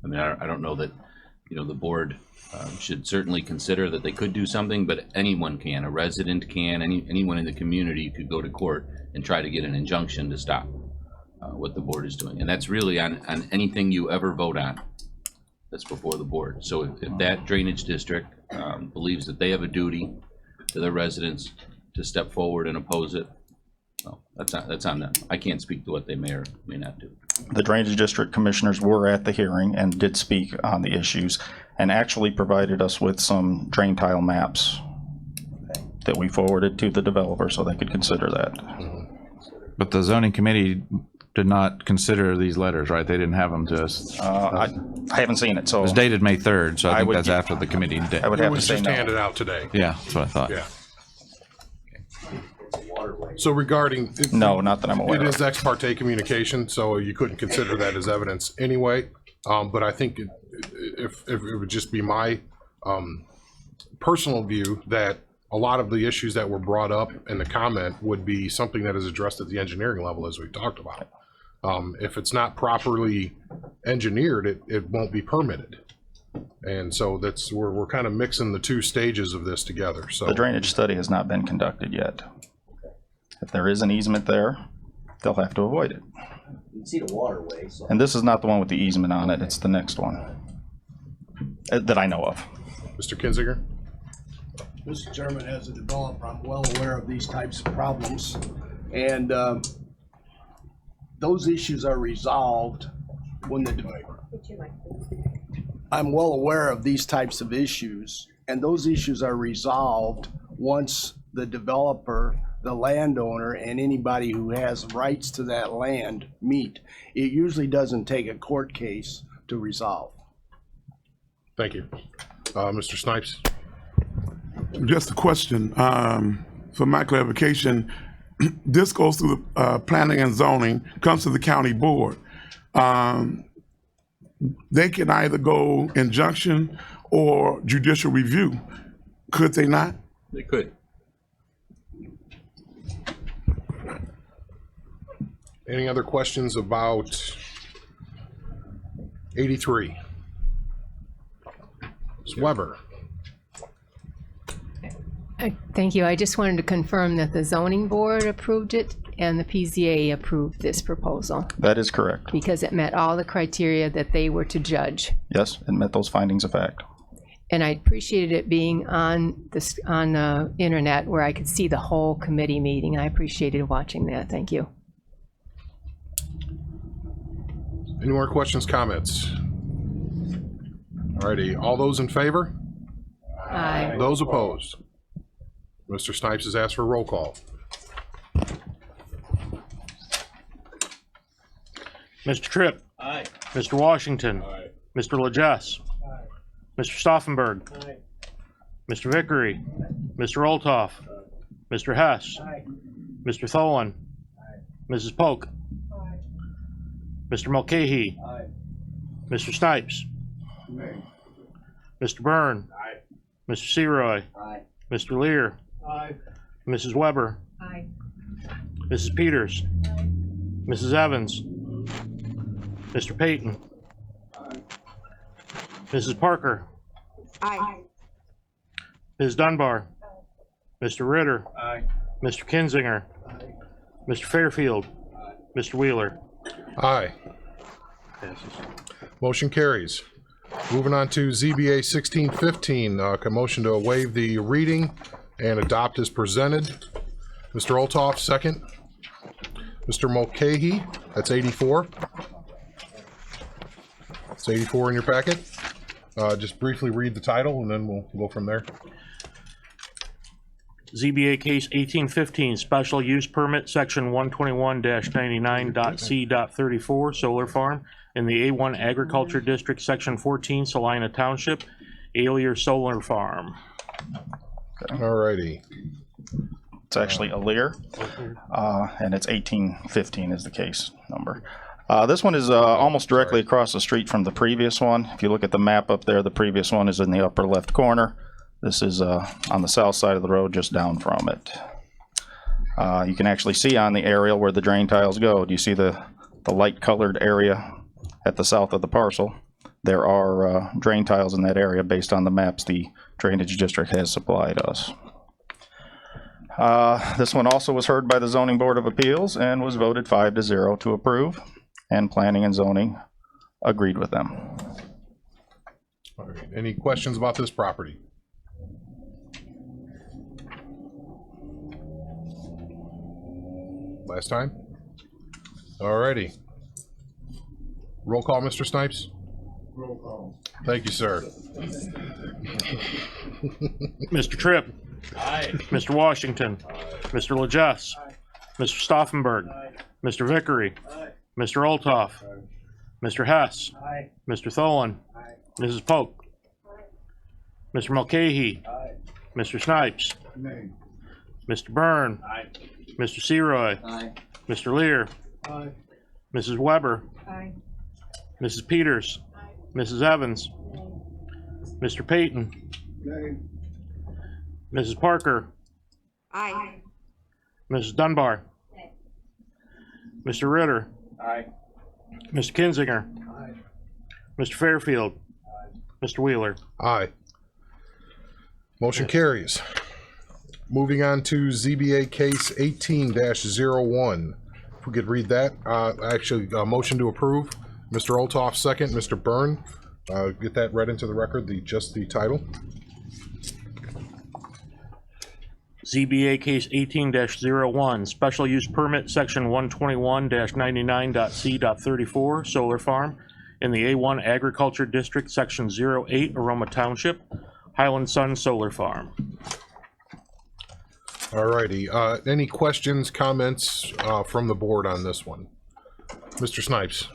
I mean, I don't know that, the board should certainly consider that they could do something, but anyone can. A resident can. Anyone in the community could go to court and try to get an injunction to stop what the board is doing. And that's really on anything you ever vote on that's before the board. So if that drainage district believes that they have a duty to their residents to step forward and oppose it, well, that's on them. I can't speak to what they may or may not do. The drainage district commissioners were at the hearing and did speak on the issues and actually provided us with some drain tile maps that we forwarded to the developer so they could consider that. But the zoning committee did not consider these letters, right? They didn't have them to us. I haven't seen it, so. It was dated May 3rd, so I think would that's get- after the committee did. I would It have to was say just no. handed out today. Yeah, that's what I thought. Yeah. So regarding. No, not that I'm aware It of. is ex parte communication, so you couldn't consider that as evidence anyway. But I think if it would just be my personal view that a lot of the issues that were brought up in the comment would be something that is addressed at the engineering level, as we talked about. If it's not properly engineered, it won't be permitted. And so we're kind of mixing the two stages of this together. So The drainage study has not been conducted yet. If there is an easement there, they'll have to avoid it. You can see the waterway, so. And this is not the one with the easement on it, it's the next one that I know of. Mr. Kinzinger? Mr. Chairman, as a developer, I'm well aware of these types of problems. And those issues are resolved when I'm well aware of these types of issues, and those issues are resolved once the developer, the landowner, and anybody who has rights to that land meet. It usually doesn't take a court case to resolve. Thank you. Mr. Snipes? Just a question, for my clarification, this goes through the planning and zoning, comes to the county board. They can either go injunction or judicial review. Could they not? They could. Any other questions about 83? Ms. Weber? Thank you. I just wanted to confirm that the zoning board approved it and the PZA approved this proposal That is correct. because it met all the criteria that they were to judge. Yes, it met those findings of fact. And I appreciated it being on the internet where I could see the whole committee meeting. I appreciated watching that. Thank you. Any more questions, comments? Alrighty, all those in favor? Aye. Those opposed? Mr. Snipes has asked for a roll call. Mr. Tripp. Aye. Mr. Washington. Mr. Legess. Mr. Stauffenberg. Mr. Vickery. Mr. Olthoff. Mr. Hess. Mr. Tholen. Mrs. Polk. Mr. Mulcahy. Mr. Snipes. Mr. Byrne. Mr. Seroy. Mr. Lear. Mrs. Weber. Mrs. Peters. Mrs. Evans. Mr. Payton. Mrs. Parker. Aye. Ms. Dunbar. Mr. Ritter. Mr. Kinzinger. Mr. Fairfield. Mr. Wheeler. Aye. Motion carries. Moving on to ZBA 1615, a motion to waive the reading and adopt as presented. Mr. Olthoff, second. Mr. Mulcahy, that's 84. It's 84 in your packet. Just briefly read the title and then we'll go from there. ZBA case 1815, special use permit, section 121-99.c.34, solar farm in the A1 Agriculture District, section 14, Salina Township, Alier Solar Farm. Alrighty. It's actually Alier, and it's 1815 is the case number. This one is almost directly across the street from the previous one. If you look at the map up there, the previous one is in the upper left corner. This is on the south side of the road, just down from it. You can actually see on the aerial where the drain tiles go. Do you see the light colored area at the south of the parcel? There are drain tiles in that area based on the maps the drainage district has supplied us. This one also was heard by the Zoning Board of Appeals and was voted 5-0 to approve, and Planning and Zoning agreed with them. All right. Any questions about this property? Last time? Alrighty. Roll call, Mr. Snipes? Roll call. Thank you, sir. Mr. Tripp. Aye. Mr. Washington. Mr. Legess. Mr. Stauffenberg. Mr. Vickery. Mr. Olthoff. Mr. Hess. Aye. Mr. Tholen. Mrs. Polk. Mr. Mulcahy. Mr. Snipes. Nay. Mr. Byrne. Mr. Seroy. Mr. Lear. Aye. Mrs. Weber. Aye. Mrs. Peters. Mrs. Evans. Mr. Payton. Nay. Mrs. Parker. Aye. Mrs. Dunbar. Mr. Ritter. Aye. Mr. Kinzinger. Mr. Fairfield. Mr. Wheeler. Aye. Motion carries. Moving on to ZBA case 18-01. If we could read that. Actually, motion to approve. Mr. Olthoff, second. Mr. Byrne. Get that read into the record, just the title. ZBA case 18-01, special use permit, section 121-99.c.34, solar farm in the A1 Agriculture District, section 08, Aroma Township, Highland Sun Solar Farm. Alrighty. Any questions, comments from the board on this one? Mr. Snipes.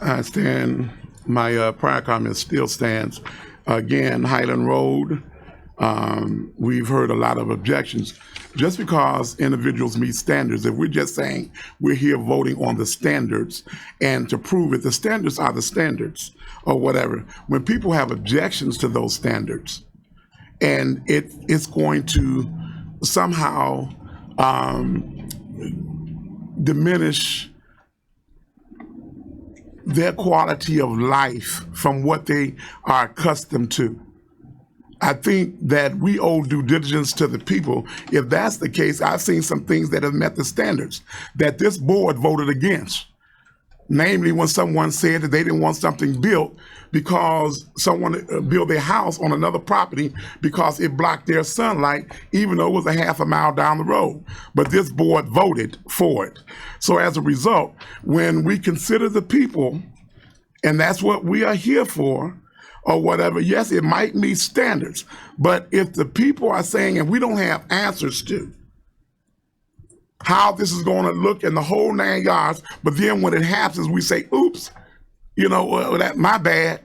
I stand, my prior comment still stands. Again, Highland Road, we've heard a lot of objections. Just because individuals meet standards, if we're just saying we're here voting on the standards and to prove it, the standards are the standards or whatever. When people have objections to those standards and it's going to somehow diminish their quality of life from what they are accustomed to. I think that we owe due diligence to the people. If that's the case, I've seen some things that have met the standards that this board voted against. Namely, when someone said that they didn't want something built because someone built their house on another property because it blocked their sunlight, even though it was a half a mile down the road. But this board voted for it. So as a result, when we consider the people, and that's what we are here for, or whatever, yes, it might meet standards. But if the people are saying, and we don't have answers to how this is going to look in the whole 9 yards, but then when it happens, we say, oops, that my bad.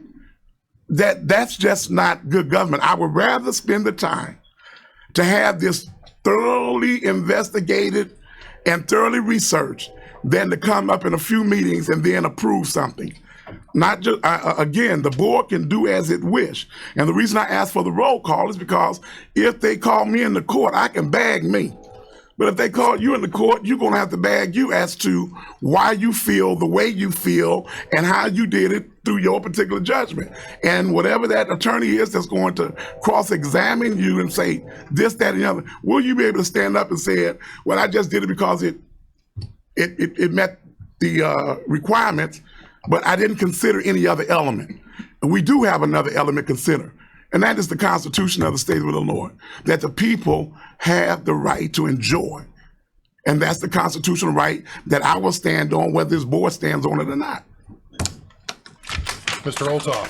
That's just not good government. I would rather spend the time to have this thoroughly investigated and thoroughly researched than to come up in a few meetings and then approve something. Not just, again, the board can do as it wish. And the reason I asked for the roll call is because if they call me in the court, I can bag me. But if they call you in the court, you're going to have to bag you as to why you feel the way you feel and how you did it through your particular judgment. And whatever that attorney is that's going to cross-examine you and say this, that, and the other, will you be able to stand up and say, well, I just did it because it met the requirements, but I didn't consider any other element. And we do have another element to consider. And that is the Constitution of the state of Illinois, that the people have the right to enjoy. And that's the constitutional right that I will stand on, whether this board stands on it or not. Mr. Olthoff.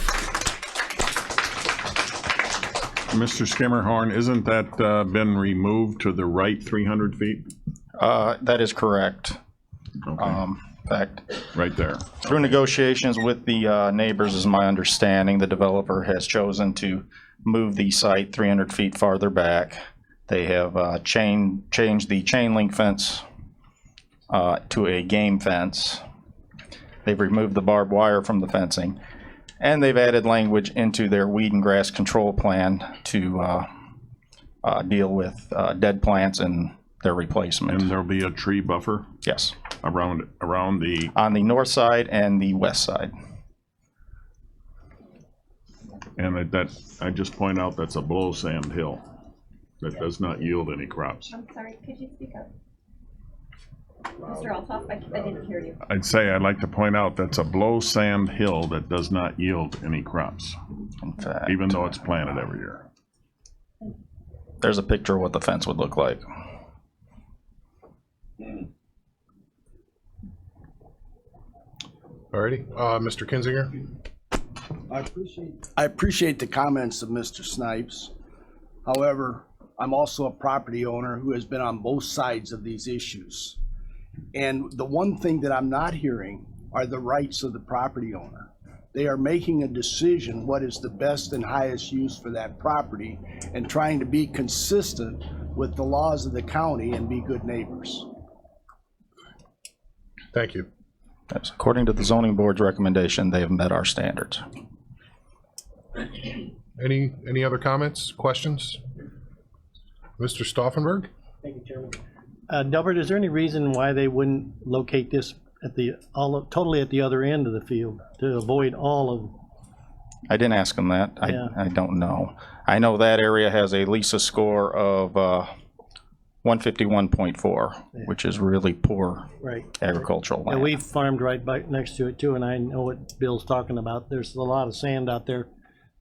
Mr. Skimmerhorn, isn't that been removed to the right 300 feet? That is correct. In fact, right there. Through negotiations with the neighbors, is my understanding, the developer has chosen to move the site 300 feet farther back. They have changed the chain link fence to a game fence. They've removed the barbed wire from the fencing, and they've added language into their weed and grass control plan to deal with dead plants and their replacement. And there'll be a tree buffer? Yes. Around the... On the north side and the west side. And I just point out that's a blow sand hill that does not yield any crops. I'm sorry, could you speak up? Mr. Altoff, I didn't hear you. I'd like to point out that's a blow sand hill that does not yield any crops. In fact, even though it's planted every year. There's a picture of what the fence would look like. Alrighty, Mr. Kinzinger? I appreciate the comments of Mr. Snipes. However, I'm also a property owner who has been on both sides of these issues. And the one thing that I'm not hearing are the rights of the property owner. They are making a decision what is the best and highest use for that property and trying to be consistent with the laws of the county and be good neighbors. Thank you. Yes, according to the zoning board's recommendation, they have met our standards. Any other comments, questions? Mr. Stauffenberg? Thank you, Chairman. Delbert, is there any reason why they wouldn't locate this at totally at the other end of the field to avoid all of? I didn't ask them that. I don't know. I know that area has a LISA score of 151.4, which is really poor agricultural land. And we farmed right next to it too, and I know what Bill's talking about. There's a lot of sand out there,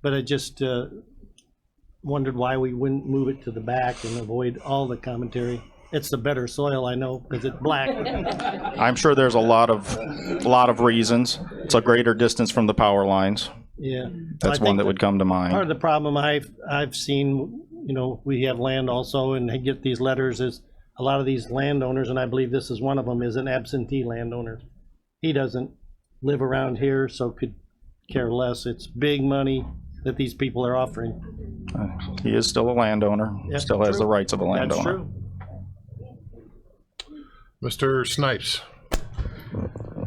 but I just wondered why we wouldn't move it to the back and avoid all the commentary. It's the better soil, I know, because it's black. I'm sure there's a lot of reasons. It's a greater distance from the power lines. Yeah, That's one that would come to mind. Part of the problem I've seen, we have land also, and they get these letters, is a lot of these landowners, and I believe this is one of them, is an absentee landowner. He doesn't live around here, so could care less. It's big money that these people are offering. He is still a landowner, still has the rights of a landowner. That's true. Mr. Snipes?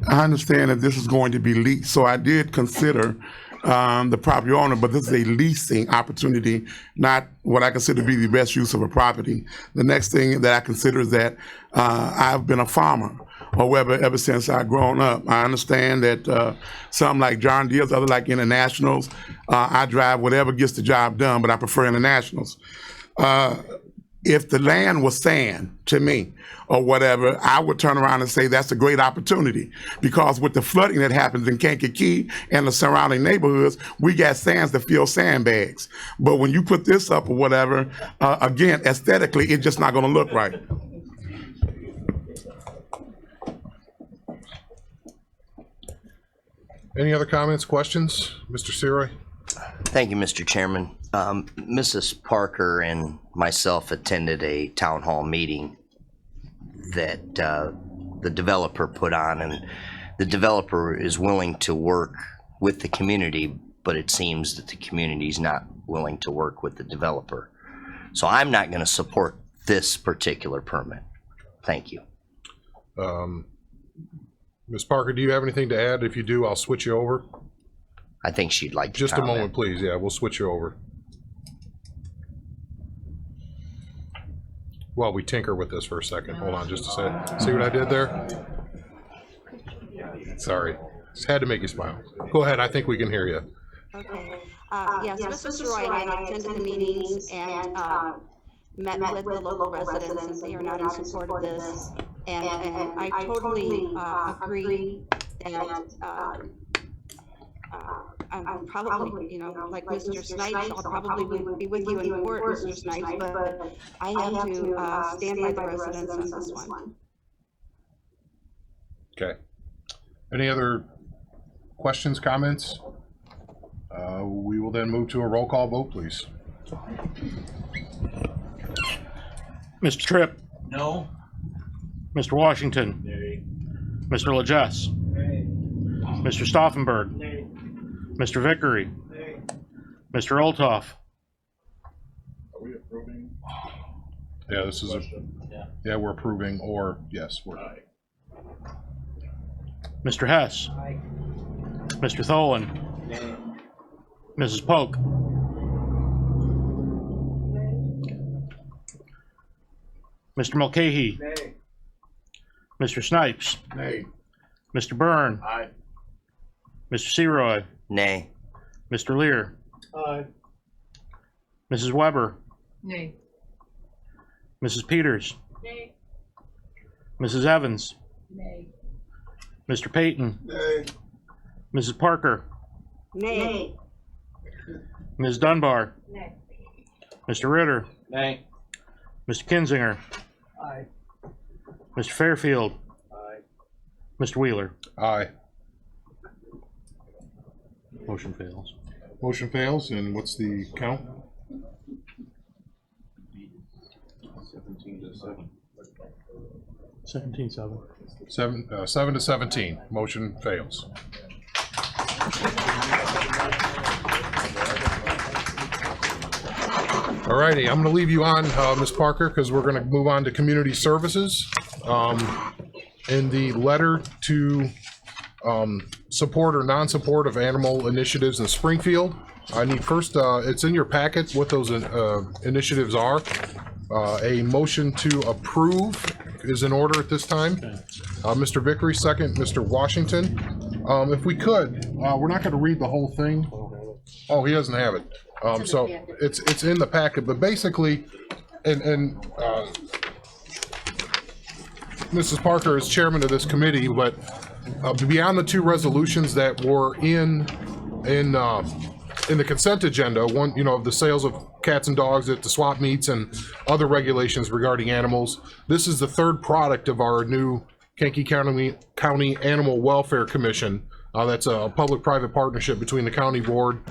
I understand that this is going to be leased, so I did consider the property owner, but this is a leasing opportunity, not what I consider to be the best use of a property. The next thing that I consider is that I've been a farmer, however, ever since I've grown up. I understand that some like John Deere's, other like Internationals, I drive whatever gets the job done, but I prefer Internationals. If the land was sand to me or whatever, I would turn around and say that's a great opportunity, because with the flooding that happens in Kankakee and the surrounding neighborhoods, we got sands that fill sandbags. But when you put this up or whatever, again, aesthetically, it's just not going to look right. Any other comments, questions? Mr. Seroy? Thank you, Mr. Chairman. Mrs. Parker and myself attended a town hall meeting that the developer put on, and the developer is willing to work with the community, but it seems that the community is not willing to work with the developer. So I'm not going to support this particular permit. Thank you. Ms. Parker, do you have anything to add? If you do, I'll switch you over. I think she'd like to Just comment. a moment, please. Yeah, we'll switch you over. While we tinker with this for a second. Hold on just a sec. See what I did there? Sorry. Just had to make you smile. Go ahead. I think we can hear you. Okay. Yes, Mr. Roy and I attended the meetings and met with the local residents, and they are not in support of this. And I totally agree that I'm probably, like Mr. Snipes, I'll probably be with you in court, Mr. Snipes, but I have to stand by the residents on this one. Okay. Any other questions, comments? We will then move to a roll call vote, please. Mr. Tripp? No. Mr. Washington? Mr. Legess? Mr. Stauffenberg? Mr. Vickery? Mr. Olthoff? Are we approving? Yeah, this is yeah, we're approving, or yes, we're. Mr. Hess? Mr. Tholen? Mrs. Polk? Mr. Mulcahy? Mr. Snipes? Nay. Mr. Byrne? Aye. Mr. Seroy? Nay. Mr. Lear? Aye. Mrs. Weber? Nay. Mrs. Peters? Nay. Mrs. Evans? Nay. Mr. Payton? Nay. Mrs. Parker? Nay. Ms. Dunbar? Nay. Mr. Ritter? Nay. Mr. Kinzinger? Aye. Mr. Fairfield? Aye. Mr. Wheeler? Aye. Motion fails. Motion fails, and what's the count? 17-7. 7 to 17. Motion fails. All righty, I'm going to leave you on, Ms. Parker, because we're going to move on to community services. In the letter to support or non-support of animal initiatives in Springfield, I need first, it's in your packet what those initiatives are. A motion to approve is in order at this time. Mr. Vickery, second. Mr. Washington. If we could, we're not going to read the whole thing. Oh, he doesn't have it. So it's in the packet, but basically, and Mrs. Parker is chairman of this committee, but beyond the two resolutions that were in the consent agenda, one, the sales of cats and dogs at the swap meets and other regulations regarding animals. This is the third product of our new Kankakee County Animal Welfare Commission. That's a public-private partnership between the county board,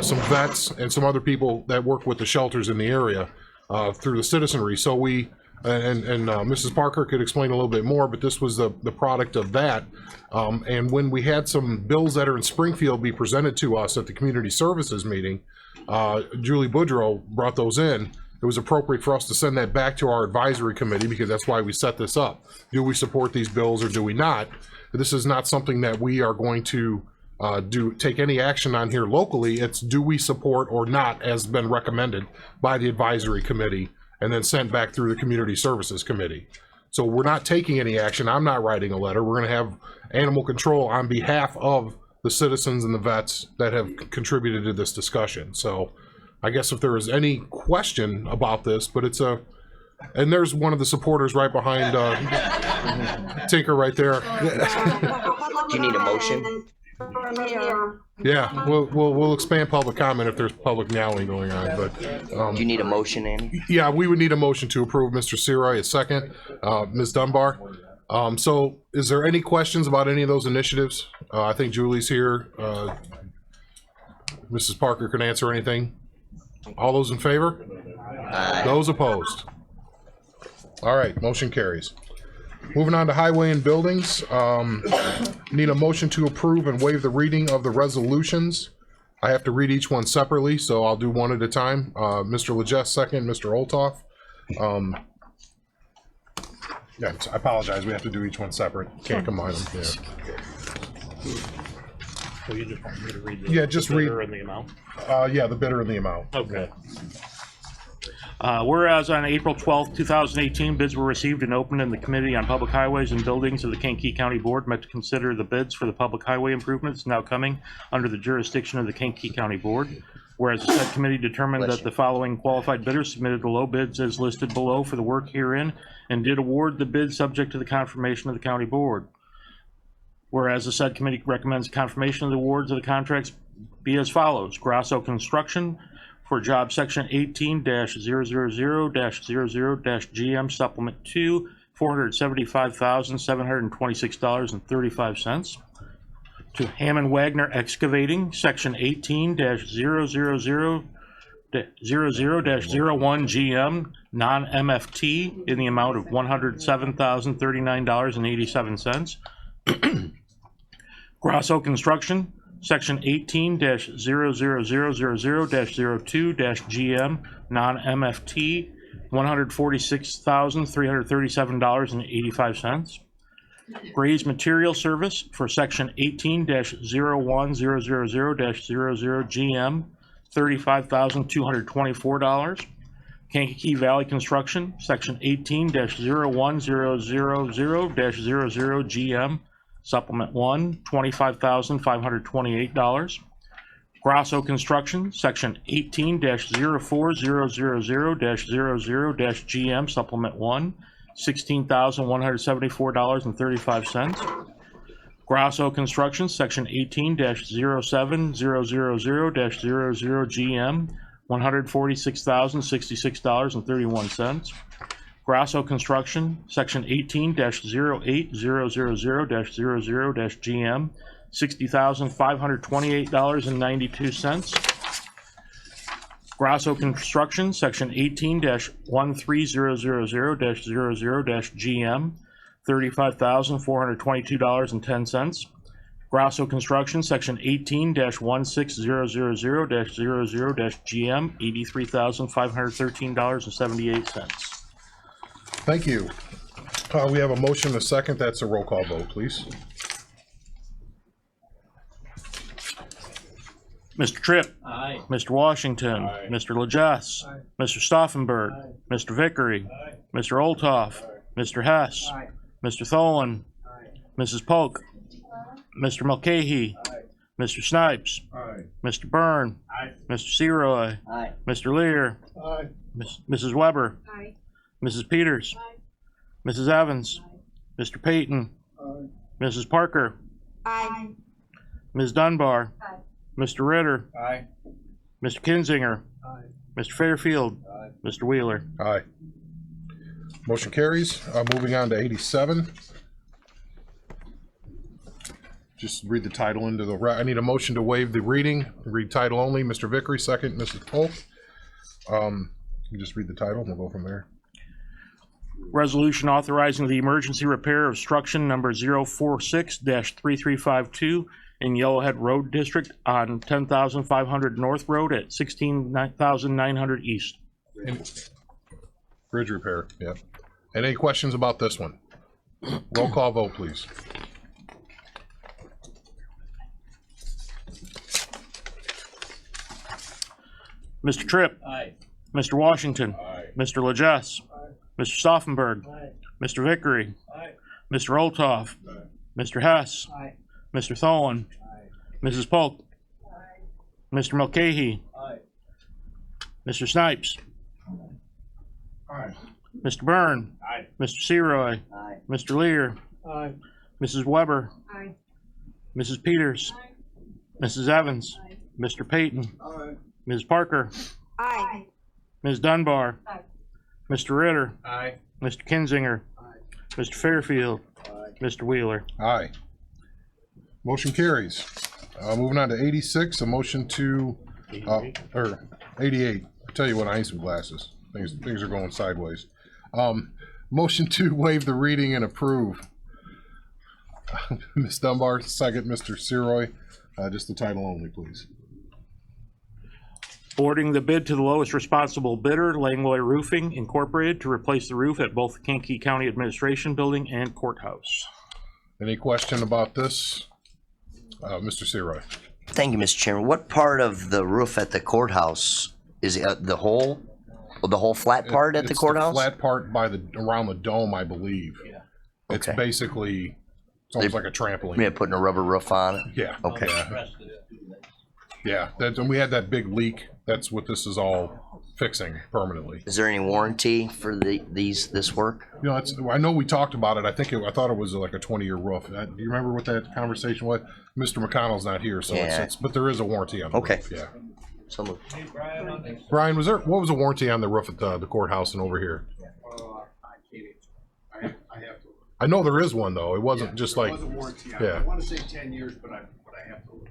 some vets, and some other people that work with the shelters in the area through the citizenry. So we, and Mrs. Parker could explain a little bit more, but this was the product of that. And when we had some bills that are in Springfield be presented to us at the community services meeting, Julie Boudreau brought those in. It was appropriate for us to send that back to our advisory committee because that's why we set this up. Do we support these bills or do we not? This is not something that we are going to take any action on here locally. It's do we support or not as been recommended by the advisory committee and then sent back through the community services committee. So we're not taking any action. I'm not writing a letter. We're going to have animal control on behalf of the citizens and the vets that have contributed to this discussion. So I guess if there is any question about this, but it's a, and there's one of the supporters right behind Tinker right there. Do you need a motion? Yeah, we'll expand public comment if there's public meowing going on, but. Do you need a motion, Andy? Yeah, we would need a motion to approve. Mr. Seroy, a second. Ms. Dunbar. So is there any questions about any of those initiatives? I think Julie's here. Mrs. Parker can answer anything. All those in favor? Aye. Those opposed? All right, motion carries. Moving on to highway and buildings. Need a motion to approve and waive the reading of the resolutions. I have to read each one separately, so I'll do one at a time. Mr. Legess, second. Mr. Olthoff. Yeah, I apologize. We have to do each one separate. Can't combine them. Yeah. So you just want me to read the Just read. bidder and the amount? Yeah, the bidder and the amount. Okay. Whereas on April 12th, 2018, bids were received and opened in the Committee on Public Highways and Buildings of the Kankakee County Board met to consider the bids for the public highway improvements now coming under the jurisdiction of the Kankakee County Board. Whereas the said committee determined that the following qualified bidders submitted the low bids as listed below for the work herein and did award the bid subject to the confirmation of the county board. Whereas the said committee recommends confirmation of the awards of the contracts be as follows. Grasso Construction for job section 18-000-00-GM supplement 2, $475,726.35. To Hammond Wagner Excavating, section 18-000-GM 00-01 GM non-MFT in the amount of $107,039.87. Grosso Construction, Section 18-00000-02 GM non-MFT, $146,337.85. Gray's Material Service for Section 18-01000-00 GM, $35,224. Kankakee Valley Construction, Section 18-01000-00 GM, Supplement 1, $25,528. Grosso Construction, Section 18-04000-00 GM, Supplement 1, $16,174.35. Grosso Construction, Section 18-07000-00 GM, $146,066.31. Grosso Construction, Section 18-08000-00 GM, $60,528.92. Grosso Construction, Section 18-13000-00 GM, $35,422.10. Grosso Construction, Section 18-16000-00 GM, $83,513.78. Thank you. We have a motion and a second. That's a roll call vote, please. Mr. Tripp. Aye. Mr. Washington. Aye. Mr. LaJess. Aye. Mr. Stauffenberg. Aye. Mr. Vickery. Aye. Mr. Olthoff. Mr. Hess. Aye. Mr. Tholen. Mrs. Polk. Mr. Mulcahy. Mr. Snipes. Aye. Mr. Byrne. Aye. Mr. Seroy. Aye. Mr. Lear. Aye. Mrs. Weber. Aye. Mrs. Peters. Mrs. Evans. Mr. Payton. Aye. Mrs. Parker. Aye. Ms. Dunbar. Mr. Ritter. Aye. Mr. Kinzinger. Aye. Mr. Fairfield. Aye. Mr. Wheeler. Aye. Motion carries. Moving on to 87. Just read the title into the, I need a motion to waive the reading, read title only. Mr. Vickery, second. Mrs. Polk. You just read the title and we'll go from there. Resolution authorizing the emergency repair of obstruction number 046-3352 in Yellowhead Road District on 10,500 North Road at 16,900 East. Bridge repair, yeah. And any questions about this one? Roll call vote, please. Mr. Tripp. Aye. Mr. Washington. Aye. Mr. LaJess. Mr. Stauffenberg. Aye. Mr. Vickery. Aye. Mr. Olthoff. Mr. Hess. Aye. Mr. Tholen. Mrs. Polk. Mr. Mulcahy. Aye. Mr. Snipes. Aye. Mr. Byrne. Aye. Mr. Seroy. Aye. Mr. Lear. Aye. Mrs. Weber. Aye. Mrs. Peters. Mrs. Evans. Mr. Payton. Aye. Ms. Parker. Aye. Ms. Dunbar. Mr. Ritter. Aye. Mr. Kinzinger. Mr. Fairfield. Mr. Wheeler. Aye. Motion carries. Moving on to 86, a motion to, or 88. I tell you what, I need some glasses. Things are going sideways. Motion to waive the reading and approve. Ms. Dunbar, second. Mr. Seroy, just the title only, please. Awarding the bid to the lowest responsible bidder, Langlois Roofing Incorporated, to replace the roof at both the Kankakee County Administration Building and Courthouse. Any question about this? Mr. Seroy. Thank you, Mr. Chairman. What part of the roof at the courthouse is it? The whole flat part at the courthouse? The flat part by around the dome, I believe. Yeah. It's Okay. basically, it's almost like a trampoline. Yeah, putting a rubber roof on it. Yeah. Okay. Yeah. And we had that big leak. That's what this is all fixing permanently. Is there any warranty for this work? You know, I know we talked about it. I thought it was like a 20-year roof. Do you remember what that conversation was? Mr. McConnell's not here, so Yeah. but there is a warranty on the Okay. roof. Yeah. Some Brian, what was the warranty on the roof at the courthouse and over here? I have to. I know there is one though. It wasn't just There like, was a warranty on it. yeah, I want to say 10 years, but I have to look.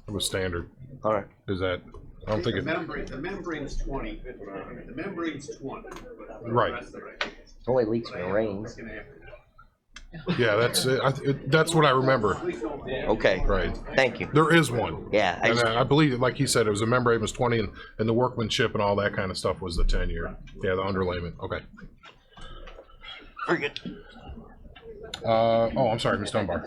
it was standard. All right. Is that, I don't think The it, membrane's 20. The membrane's 20. right. Only leaks when it rains. Yeah, that's that's what I remember. Okay. Right. Thank you. There is one. Yeah. And I believe, like he said, it was the membrane was 20, and the workmanship and all that kind of stuff was the 10-year. Yeah, the underlayment. Okay. Very good. Oh, I'm sorry, Ms. Dunbar.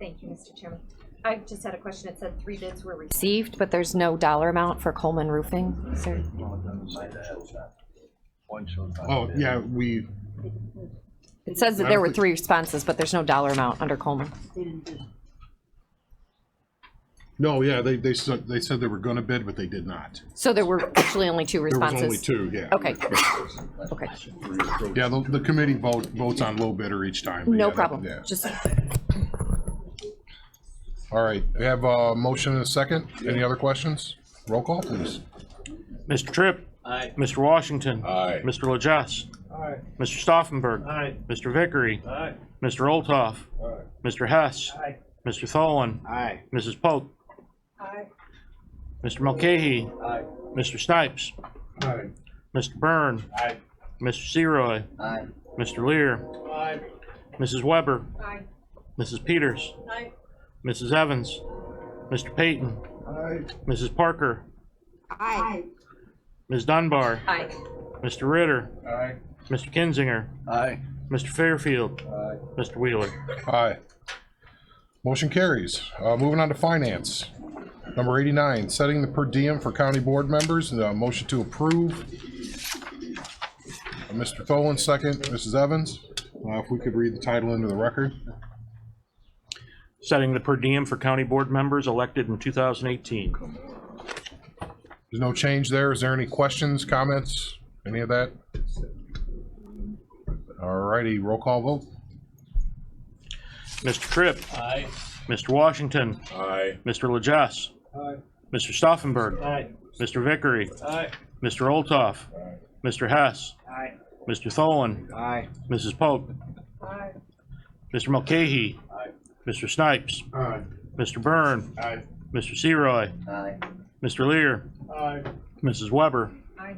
Thank you, Mr. Chairman. I just had a question. It said 3 bids were received, but there's no dollar amount for Coleman Roofing. Is there? Oh, yeah, It says that there were 3 responses, but there's no dollar amount under Coleman. no, yeah, they said they were going to bid, but they did not. So there were actually only 2 There responses? was only 2, yeah. Okay. Okay. Yeah, the committee votes on low bidder each time. but No yeah, problem. yeah. Just. All right, we have a motion and a second. Any other questions? Roll call, please. Mr. Tripp? Aye. Mr. Washington? Aye. Mr. Lejas? Aye. Mr. Stauffenberg? Aye. Mr. Vickery? Aye. Mr. Olthoff? Aye. Mr. Hess? Aye. Mr. Tholen? Aye. Mrs. Pope? Aye. Mr. Mulcahy? Aye. Mr. Snipes? Aye. Mr. Byrne? Aye. Mr. Seroy? Aye. Mr. Lear? Aye. Mrs. Weber? Aye. Mrs. Peters? Aye. Mrs. Evans? Mr. Payton? Aye. Mrs. Parker? Aye. Ms. Dunbar? Aye. Mr. Ritter? Aye. Mr. Kinzinger? Aye. Mr. Fairfield? Aye. Mr. Wheeler? Aye. Motion carries. Moving on to finance. Number 89, setting the per diem for county board members. Motion to approve. Mr. Tholen, second. Mrs. Evans, if we could read the title into the record. Setting the per diem for county board members elected in 2018. There's no change there. Is there any questions, comments, any of that? All righty, roll call vote. Mr. Tripp? Aye. Mr. Washington? Aye. Mr. Lejas? Aye. Mr. Stauffenberg? Aye. Mr. Vickery? Aye. Mr. Olthoff? Mr. Hess? Aye. Mr. Tholen? Aye. Mrs. Pope? Aye. Mr. Mulcahy? Aye. Mr. Snipes? Aye. Mr. Byrne? Aye. Mr. Seroy? Aye. Mr. Lear? Aye. Mrs. Weber? Aye.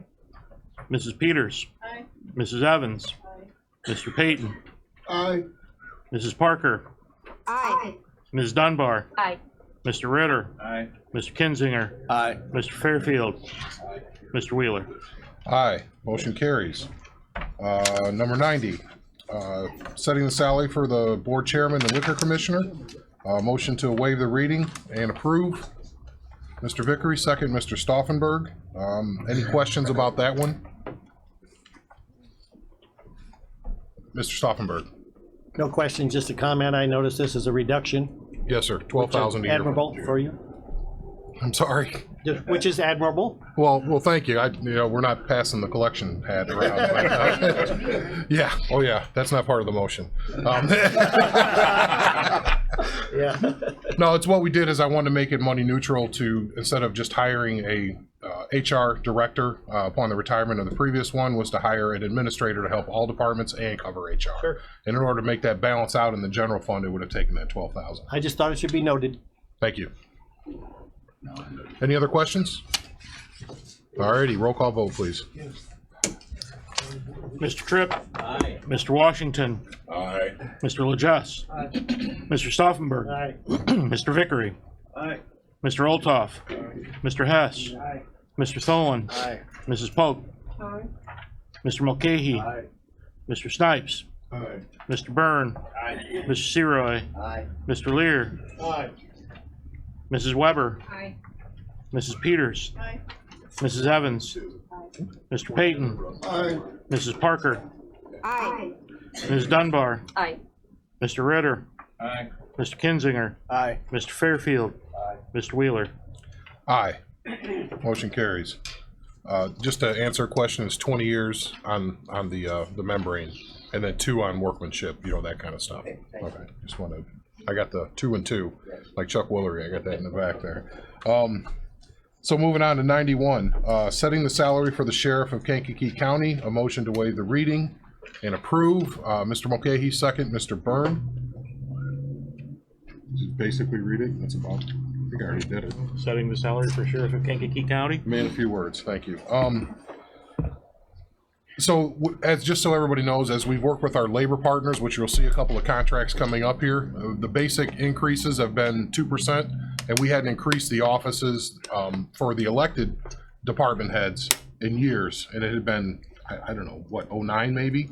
Mrs. Peters? Aye. Mrs. Evans? Mr. Payton? Aye. Mrs. Parker? Aye. Ms. Dunbar? Aye. Mr. Ritter? Aye. Mr. Kinzinger? Aye. Mr. Fairfield? Mr. Wheeler? Aye, motion carries. Number 90, setting the salary for the board chairman and liquor commissioner. Motion to waive the reading and approve. Mr. Vickery, second. Mr. Stauffenberg. Any questions about that one? Mr. Stauffenberg. No question, just a comment. I noticed this is a reduction. Yes, sir. 12,000 a year. Admirable for you, I'm sorry. which is admirable. Well, thank you. We're not passing the collection hat around. Yeah. Oh, yeah. That's not part of the motion. Yeah. No, it's what we did is I wanted to make it money neutral to, instead of just hiring a HR director upon the retirement of the previous one, was to hire an administrator to help all departments and cover HR. Sure. And in order to make that balance out in the general fund, it would have taken that 12,000. I just thought it should be noted. Thank you. Any other questions? All righty, roll call vote, please. Mr. Tripp? Aye. Mr. Washington? Aye. Mr. Lejas? Aye. Mr. Stauffenberg? Aye. Mr. Vickery? Aye. Mr. Olthoff? Mr. Hess? Aye. Mr. Tholen? Aye. Mrs. Pope? Aye. Mr. Mulcahy? Aye. Mr. Snipes? Aye. Mr. Byrne? Aye. Mr. Seroy? Aye. Mr. Lear? Aye. Mrs. Weber? Aye. Mrs. Peters? Aye. Mrs. Evans? Mr. Payton? Aye. Mrs. Parker? Aye. Ms. Dunbar? Aye. Mr. Ritter? Aye. Mr. Kinzinger? Aye. Mr. Fairfield? Aye. Mr. Wheeler? Aye. Motion carries. Just to answer a question, it's 20 years on the membrane, and then 2 on workmanship, that kind of stuff. Okay, just wanted, I got the 2 and 2, like Chuck Woolery, I got that in the back there. So moving on to 91, setting the salary for the sheriff of Kankakee County, a motion to waive the reading and approve. Mr. Mulcahy, second. Mr. Byrne. Just basically read it. That's about, I think I already did it. Setting the salary for Sheriff of Kankakee County. Man, a few words. Thank you. So as just so everybody knows, as we've worked with our labor partners, which you'll see a couple of contracts coming up here, the basic increases have been 2%, and we hadn't increased the offices for the elected department heads in years, and it had been, I don't know, what, 09 maybe?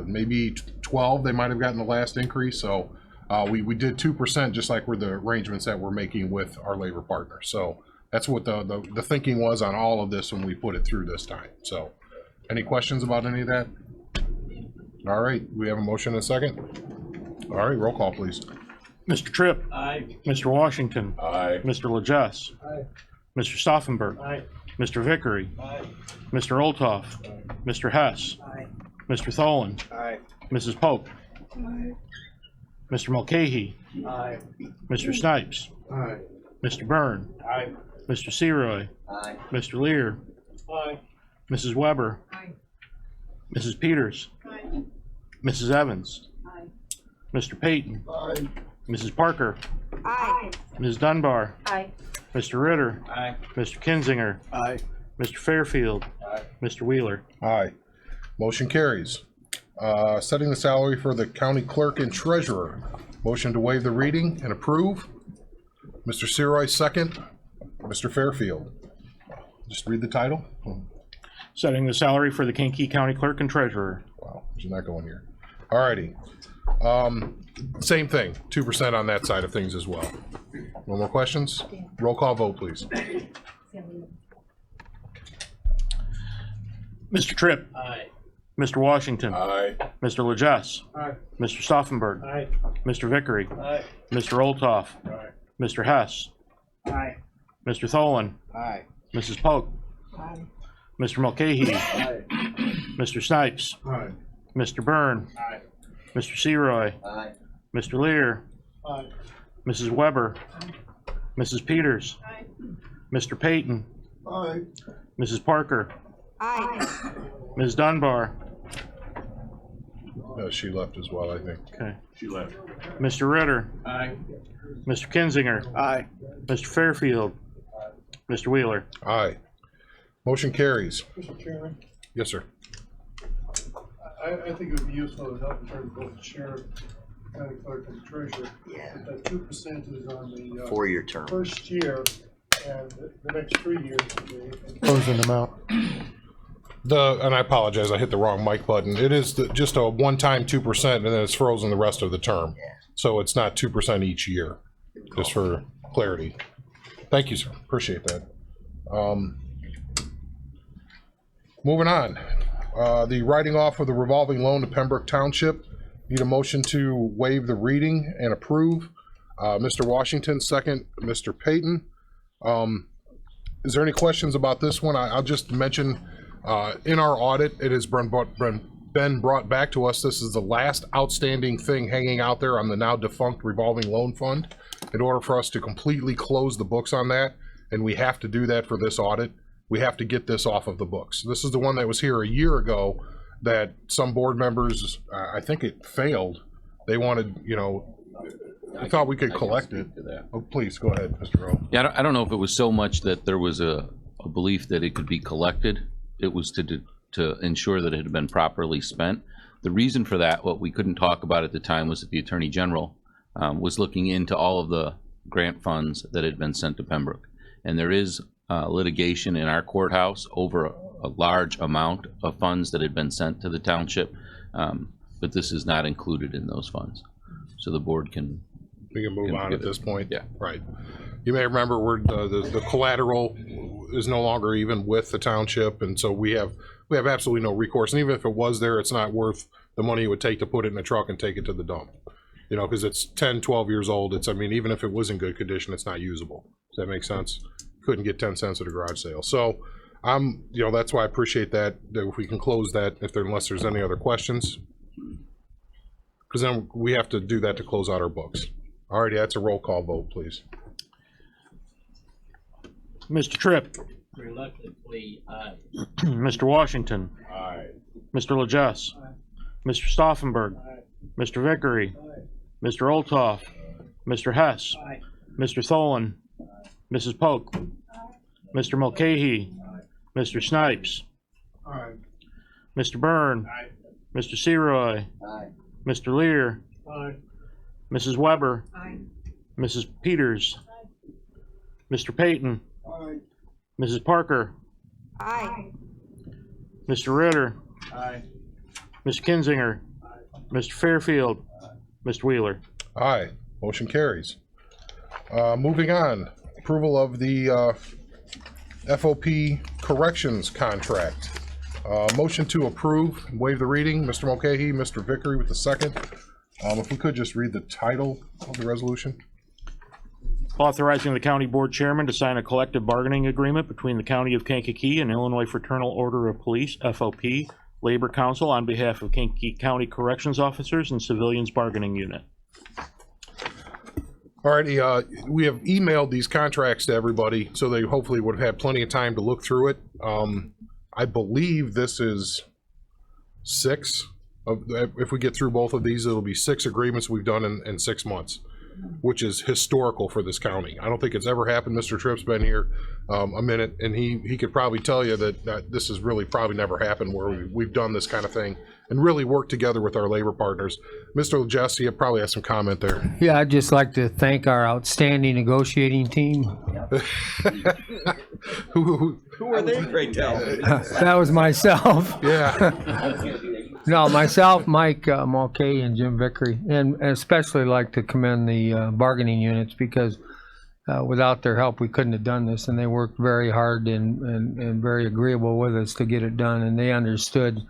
Maybe 12 they might have gotten the last increase, so we did 2% just like were the arrangements that we're making with our labor partners. So that's what the thinking was on all of this when we put it through this time. So any questions about any of that? All right, we have a motion and a second. All right, roll call, please. Mr. Tripp. Aye. Mr. Washington. Aye. Mr. Legess. Aye. Mr. Stauffenberg. Aye. Mr. Vickery. Aye. Mr. Olthoff. Mr. Hess. Aye. Mr. Tholen. Aye. Mrs. Pope. Aye. Mr. Mulcahy. Aye. Mr. Snipes. Aye. Mr. Byrne. Aye. Mr. Seroy. Aye. Mr. Lear. Aye. Mrs. Weber. Aye. Mrs. Peters. Aye. Mrs. Evans. Aye. Mr. Payton. Aye. Mrs. Parker. Aye. Ms. Dunbar. Aye. Mr. Ritter. Aye. Mr. Kinzinger. Aye. Mr. Fairfield. Aye. Mr. Wheeler. Aye. Motion carries. Setting the salary for the county clerk and treasurer. Motion to waive the reading and approve. Mr. Seroy, second. Mr. Fairfield. Just read the title. Setting the salary for the Kankakee County Clerk and Treasurer. Wow, she's not going here. All righty. Same thing, 2% on that side of things as well. No more questions? Roll call vote, please. Mr. Tripp. Aye. Mr. Washington. Aye. Mr. Legess. Aye. Mr. Stauffenberg. Aye. Mr. Vickery. Aye. Mr. Olthoff. Aye. Mr. Hess. Aye. Mr. Tholen. Aye. Mrs. Polk. Aye. Mr. Mulcahy. Aye. Mr. Snipes. Aye. Mr. Byrne. Aye. Mr. Seroy. Aye. Mr. Lear. Aye. Mrs. Weber. Mrs. Peters. Mr. Payton. Aye. Mrs. Parker. Aye. Ms. Dunbar. She left as well, I think. Okay. She left. Mr. Ritter. Aye. Mr. Kinzinger. Aye. Mr. Fairfield. Mr. Wheeler. Aye. Motion carries. Mr. Chairman, Yes, sir. I think it would be useful to help in terms of both the sheriff, county clerk, and the treasurer. Yeah. That 2% is on the Four-year term. first year, and the next 3 years. Closing them out. And I apologize, I hit the wrong mic button. It is just a one-time 2%, and then it's frozen the rest of the term. So it's not 2% each year, just for clarity. Thank you, sir. Appreciate that. Moving on. The writing off of the revolving loan to Pembroke Township. Need a motion to waive the reading and approve. Mr. Washington, second. Mr. Payton. Is there any questions about this one? I'll just mention, in our audit, it has been brought back to us. This is the last outstanding thing hanging out there on the now defunct revolving loan fund. In order for us to completely close the books on that, and we have to do that for this audit, we have to get this off of the books. This is the one that was here a year ago that some board members, I think it failed. They wanted, I thought we could collect it. Oh, please, go ahead, Mr. Rowe. Yeah, I don't know if it was so much that there was a belief that it could be collected. It was to ensure that it had been properly spent. The reason for that, what we couldn't talk about at the time, was that the Attorney General was looking into all of the grant funds that had been sent to Pembroke. And there is litigation in our courthouse over a large amount of funds that had been sent to the township, but this is not included in those funds. So the board can... We can move on at this point? Yeah. Right. You may remember the collateral is no longer even with the township, and so we have absolutely no recourse. And even if it was there, it's not worth the money it would take to put it in a truck and take it to the dump. Because it's 10, 12 years old. Even if it was in good condition, it's not usable. Does that make sense? Couldn't get 10 cents at a garage sale. So that's why I appreciate that if we can close that, unless there's any other questions. Because then we have to do that to close out our books. Alrighty, that's a roll call vote, please. Mr. Tripp. Reluctantly, aye. Mr. Washington. Aye. Mr. Legess. Mr. Stauffenberg. Mr. Vickery. Mr. Olthoff. Mr. Hess. Mr. Tholen. Mrs. Polk. Mr. Mulcahy. Mr. Snipes. Aye. Mr. Byrne. Mr. Seroy. Mr. Lear. Aye. Mrs. Weber. Mrs. Peters. Mr. Payton. Aye. Mrs. Parker. Aye. Mr. Ritter. Aye. Mr. Kinzinger. Mr. Fairfield. Mr. Wheeler. Aye. Motion carries. Moving on, approval of the FOP corrections contract. Motion to approve, waive the reading. Mr. Mulcahy, Mr. Vickery with the second. If we could just read the title of the resolution. Authorizing the county board chairman to sign a collective bargaining agreement between the county of Kankakee and Illinois Fraternal Order of Police, FOP, Labor Council on behalf of Kankakee County Corrections Officers and Civilians Bargaining Unit. Alrighty, we have emailed these contracts to everybody, so they hopefully would have had plenty of time to look through it. I believe this is 6 of, if we get through both of these, it'll be 6 agreements we've done in 6 months, which is historical for this county. I don't think it's ever happened. Mr. Tripp's been here a minute, and he could probably tell you that this has really probably never happened where we've done this kind of thing and really worked together with our labor partners. Mr. Jesse, you probably has some comment there. Yeah, I'd just like to thank our outstanding negotiating team. Who are they? Great tell. That was myself. Yeah. No, myself, Mike Mulcahy, and Jim Vickery, and especially like to commend the bargaining units because without their help we couldn't have done this, and they worked very hard and very agreeable with us to get it done, and they understood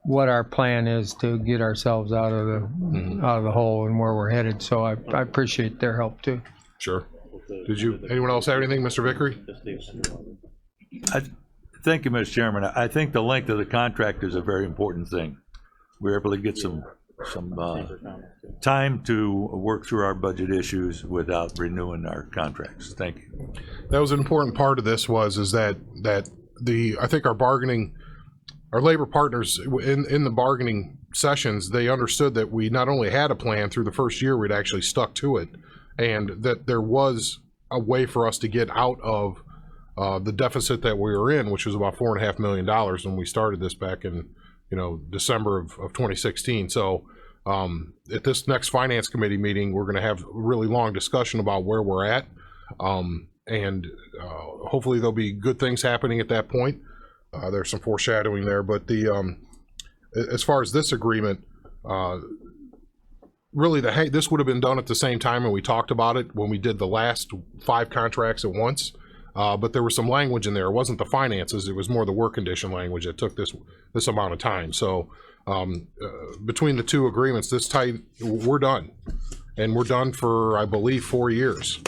what our plan is to get ourselves out of the hole and where we're headed. So I appreciate their help too. Sure. Did you? Anyone else have anything, Mr. Vickery? Thank you, Mr. Chairman. I think the length of the contract is a very important thing. We're able to get some time to work through our budget issues without renewing our contracts. Thank you. That was an important part of this is that I think our labor partners in the bargaining sessions, they understood that we not only had a plan through the first year, we'd actually stuck to it, and that there was a way for us to get out of the deficit that we were in, which was about $4.5 million when we started this back in December of 2016. So at this next finance committee meeting, we're going to have a really long discussion about where we're at, and hopefully there'll be good things happening at that point. There's some foreshadowing there, but as far as this agreement, really this would have been done at the same time, and we talked about it when we did the last 5 contracts at once. But there was some language in there. It wasn't the finances; it was more the work condition language that took this amount of time. So between the 2 agreements, we're done, and we're done for, I believe, 4 years,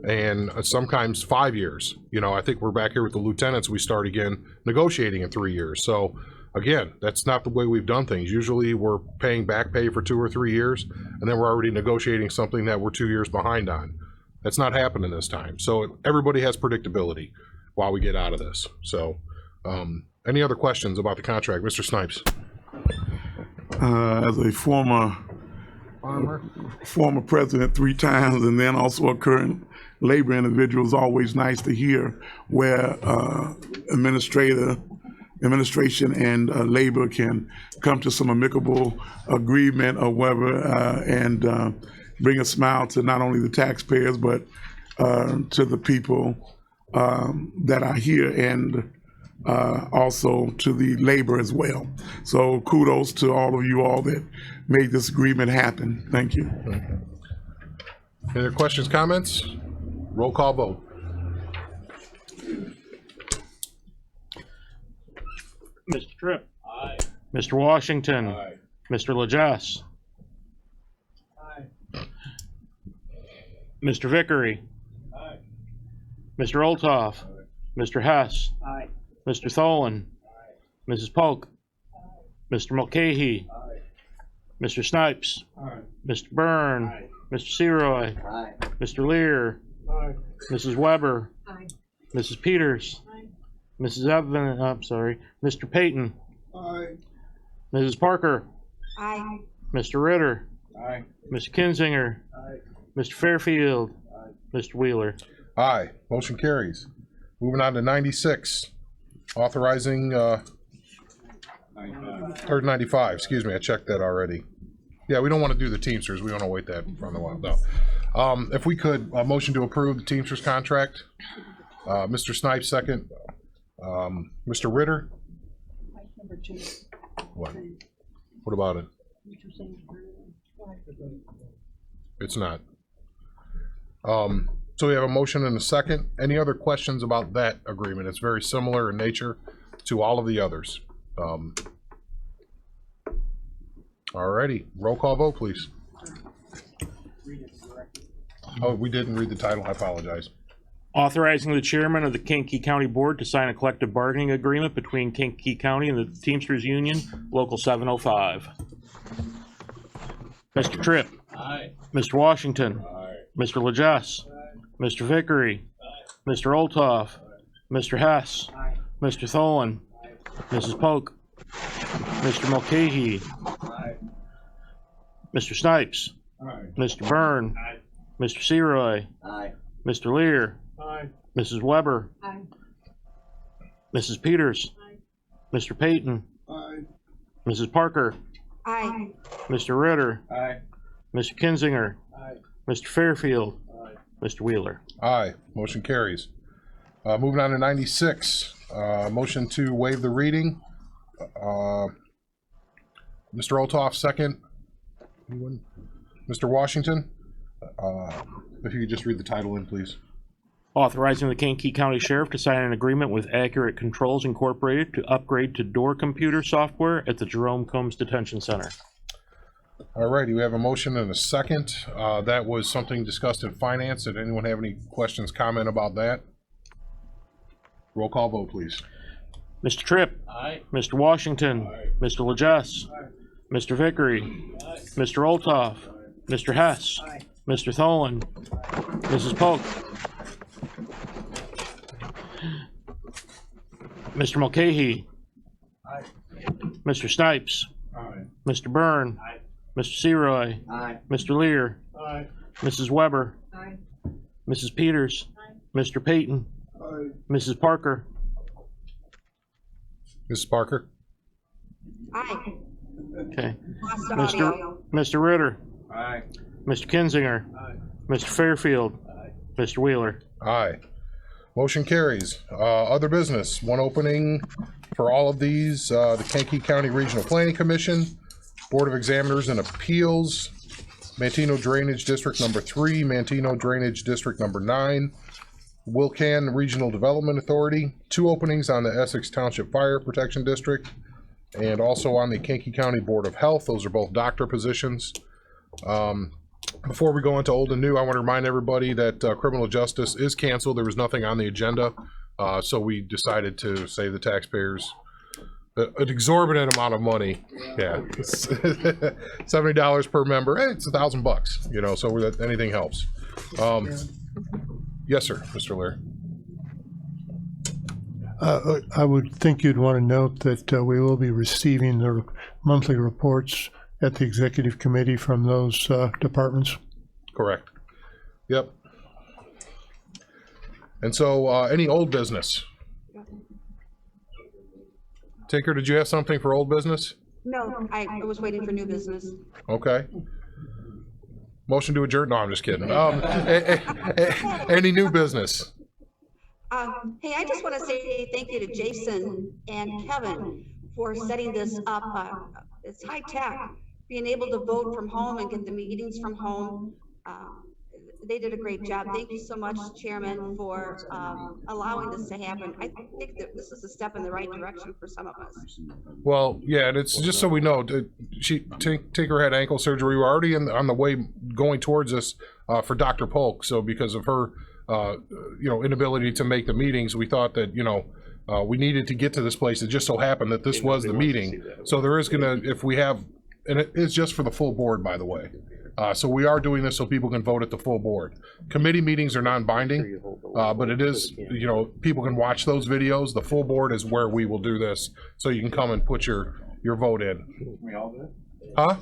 and sometimes 5 years. I think we're back here with the lieutenants. We start again negotiating in 3 years. So again, that's not the way we've done things. Usually, we're paying back pay for 2 or 3 years, and then we're already negotiating something that we're 2 years behind on. That's not happening this time. So everybody has predictability while we get out of this. So any other questions about the contract? Mr. Snipes. As a former president 3 times and then also a current labor individual, it's always nice to hear where administration and labor can come to some amicable agreement or whatever, and bring a smile to not only the taxpayers, but to the people that are here, and also to the labor as well. So kudos to all of you all that made this agreement happen. Thank you. Any other questions, comments? Roll call vote. Mr. Tripp. Aye. Mr. Washington. Aye. Mr. LaJess. Mr. Vickery. Aye. Mr. Olthoff. Aye. Mr. Hess. Aye. Mr. Tholen. Aye. Mrs. Polk. Aye. Mr. Mulcahy. Aye. Mr. Snipes. Aye. Mr. Byrne. Aye. Mr. Seroy. Aye. Mr. Lear. Aye. Mrs. Weber. Aye. Mrs. Peters. Aye. Mrs. Evan, I'm sorry. Mr. Payton. Aye. Mrs. Parker. Aye. Mr. Ritter. Aye. Mr. Kinzinger. Aye. Mr. Fairfield. Mr. Wheeler. Aye. Motion carries. Moving on to 96, authorizing, or 95, excuse me, I checked that already. Yeah, we don't want to do the Teamsters. We don't want to wait that for a while, no. If we could, a motion to approve the Teamsters contract. Mr. Snipes, second. Mr. Ritter? What? What about it? It's not. So we have a motion and a second. Any other questions about that agreement? It's very similar in nature to all of the others. Alrighty, roll call vote, please. Oh, we didn't read the title. I apologize. Authorizing the chairman of the Kankakee County Board to sign a collective bargaining agreement between Kankakee County and the Teamsters Union, Local 705. Mr. Tripp. Aye. Mr. Washington. Mr. Lejas. Mr. Vickery. Mr. Olthoff. Mr. Hess. Mr. Tholen. Mrs. Polk. Mr. Mulcahy. Mr. Snipes. Mr. Byrne. Mr. Seroy. Mr. Lear. Mrs. Weber. Mrs. Peters. Mr. Payton. Mrs. Parker. Aye. Mr. Ritter. Mr. Kinzinger. Mr. Fairfield. Mr. Wheeler. Aye. Motion carries. Moving on to 96, motion to waive the reading. Mr. Olthoff, second. Anyone? Mr. Washington, if you could just read the title in, please. Authorizing the Kankakee County Sheriff to sign an agreement with Accurate Controls Incorporated to upgrade to door computer software at the Jerome Combs Detention Center. All righty, we have a motion and a second. That was something discussed in finance. Did anyone have any questions, comment about that? Roll call vote, please. Mr. Tripp. Aye. Mr. Washington. Mr. Lejas. Mr. Vickery. Mr. Olthoff. Mr. Hess. Mr. Tholen. Mrs. Polk. Mr. Mulcahy. Mr. Snipes. Mr. Byrne. Mr. Seroy. Mr. Lear. Mrs. Weber. Mrs. Peters. Mr. Payton. Mrs. Parker. Mrs. Parker? Aye. Okay. Lost audio. Mr. Ritter. Mr. Kinzinger. Mr. Fairfield. Mr. Wheeler. Aye. Motion carries. Other business, one opening for all of these, the Kankakee County Regional Planning Commission, Board of Examiners and Appeals, Manteno Drainage District number 3, Manteno Drainage District number 9, Wilcan Regional Development Authority, 2 openings on the Essex Township Fire Protection District, and also on the Kankakee County Board of Health. Those are both doctor positions. Before we go into old and new, I want to remind everybody that criminal justice is canceled. There was nothing on the agenda, so we decided to save the taxpayers an exorbitant amount of money. Yeah, $70 per member. Hey, it's $1,000, you know. So anything helps. Yes, sir, Mr. Lear. I would think you'd want to note that we will be receiving the monthly reports at the executive committee from those departments. Correct. Yep. And so any old business? Tinker, did you have something for old business? No, I was waiting for new business. Okay. Motion to adjourn? No, I'm just kidding. Any new business? Hey, I just want to say thank you to Jason and Kevin for setting this up. It's high tech, being able to vote from home and get the meetings from home. They did a great job. Thank you so much, Chairman, for allowing this to happen. I think that this is a step in the right direction for some of us. Well, yeah, and it's just so we know, Tinker had ankle surgery. We're already on the way going towards this for Dr. Polk. So because of her, inability to make the meetings, we thought that, we needed to get to this place. It just so happened that this was the meeting. So there is gonna, if we have, and it is just for the full board, by the way. So we are doing this so people can vote at the full board. Committee meetings are non-binding, but it is, people can watch those videos. The full board is where we will do this, so you can come and put your vote in. We all do it? Huh?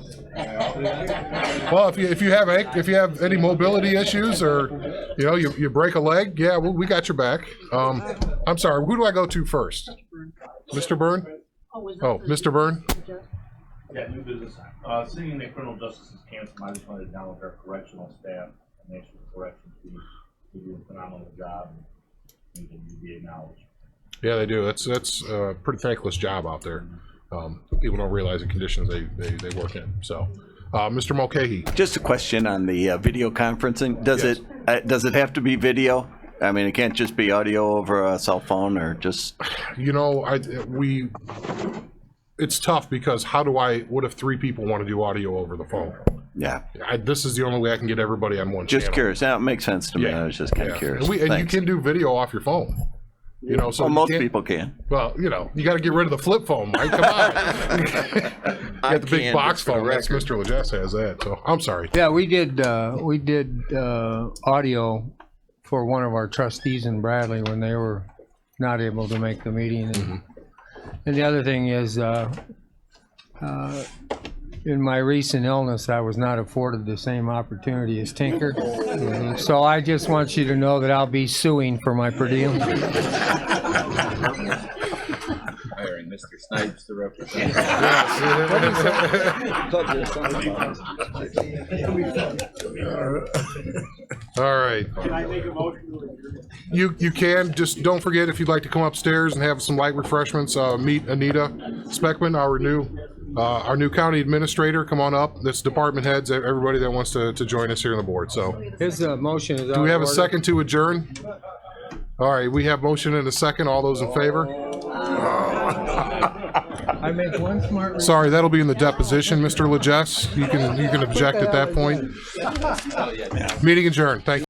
Well, if you have any mobility issues or you break a leg, yeah, we got your back. I'm sorry. Who do I go to first? Mr. Byrne? Oh, Mr. Byrne? Yeah, new business. Seeing that criminal justice is canceled, I just wanted to down with our correctional staff and make sure the corrections team do a phenomenal job and to be acknowledged. Yeah, they do. That's a pretty thankless job out there. People don't realize the conditions they work in. So, Mr. Mulcahy. Just a question on the video conferencing. Does it have to be video? I mean, it can't just be audio over a cell phone or just. It's tough because what if 3 people want to do audio over the phone? Yeah. This is the only way I can get everybody on one channel. Just curious. That makes sense to me. I was just kind of curious. And you can do video off your phone. So most people can. Well, you got to get rid of the flip phone, Mike. Come on. You got the big box phone. That's Mr. Legess has that. So I'm sorry. Yeah, we did audio for one of our trustees in Bradley when they were not able to make the meeting. And the other thing is, in my recent illness, I was not afforded the same opportunity as Tinker. So I just want you to know that I'll be suing for my per diem. Hiring Mr. Snipes to represent. All right. Can I make a motion to adjourn? You can. Just don't forget, if you'd like to come upstairs and have some light refreshments, meet Anita Speckman, our new county administrator. Come on up. That's department heads, everybody that wants to join us here on the board. So his motion is. Do we have a second to adjourn? All right, we have motion and a second. All those in favor? I make one smart. Sorry, that'll be in the deposition, Mr. Legess. You can object at that point. Meeting adjourned. Thank you.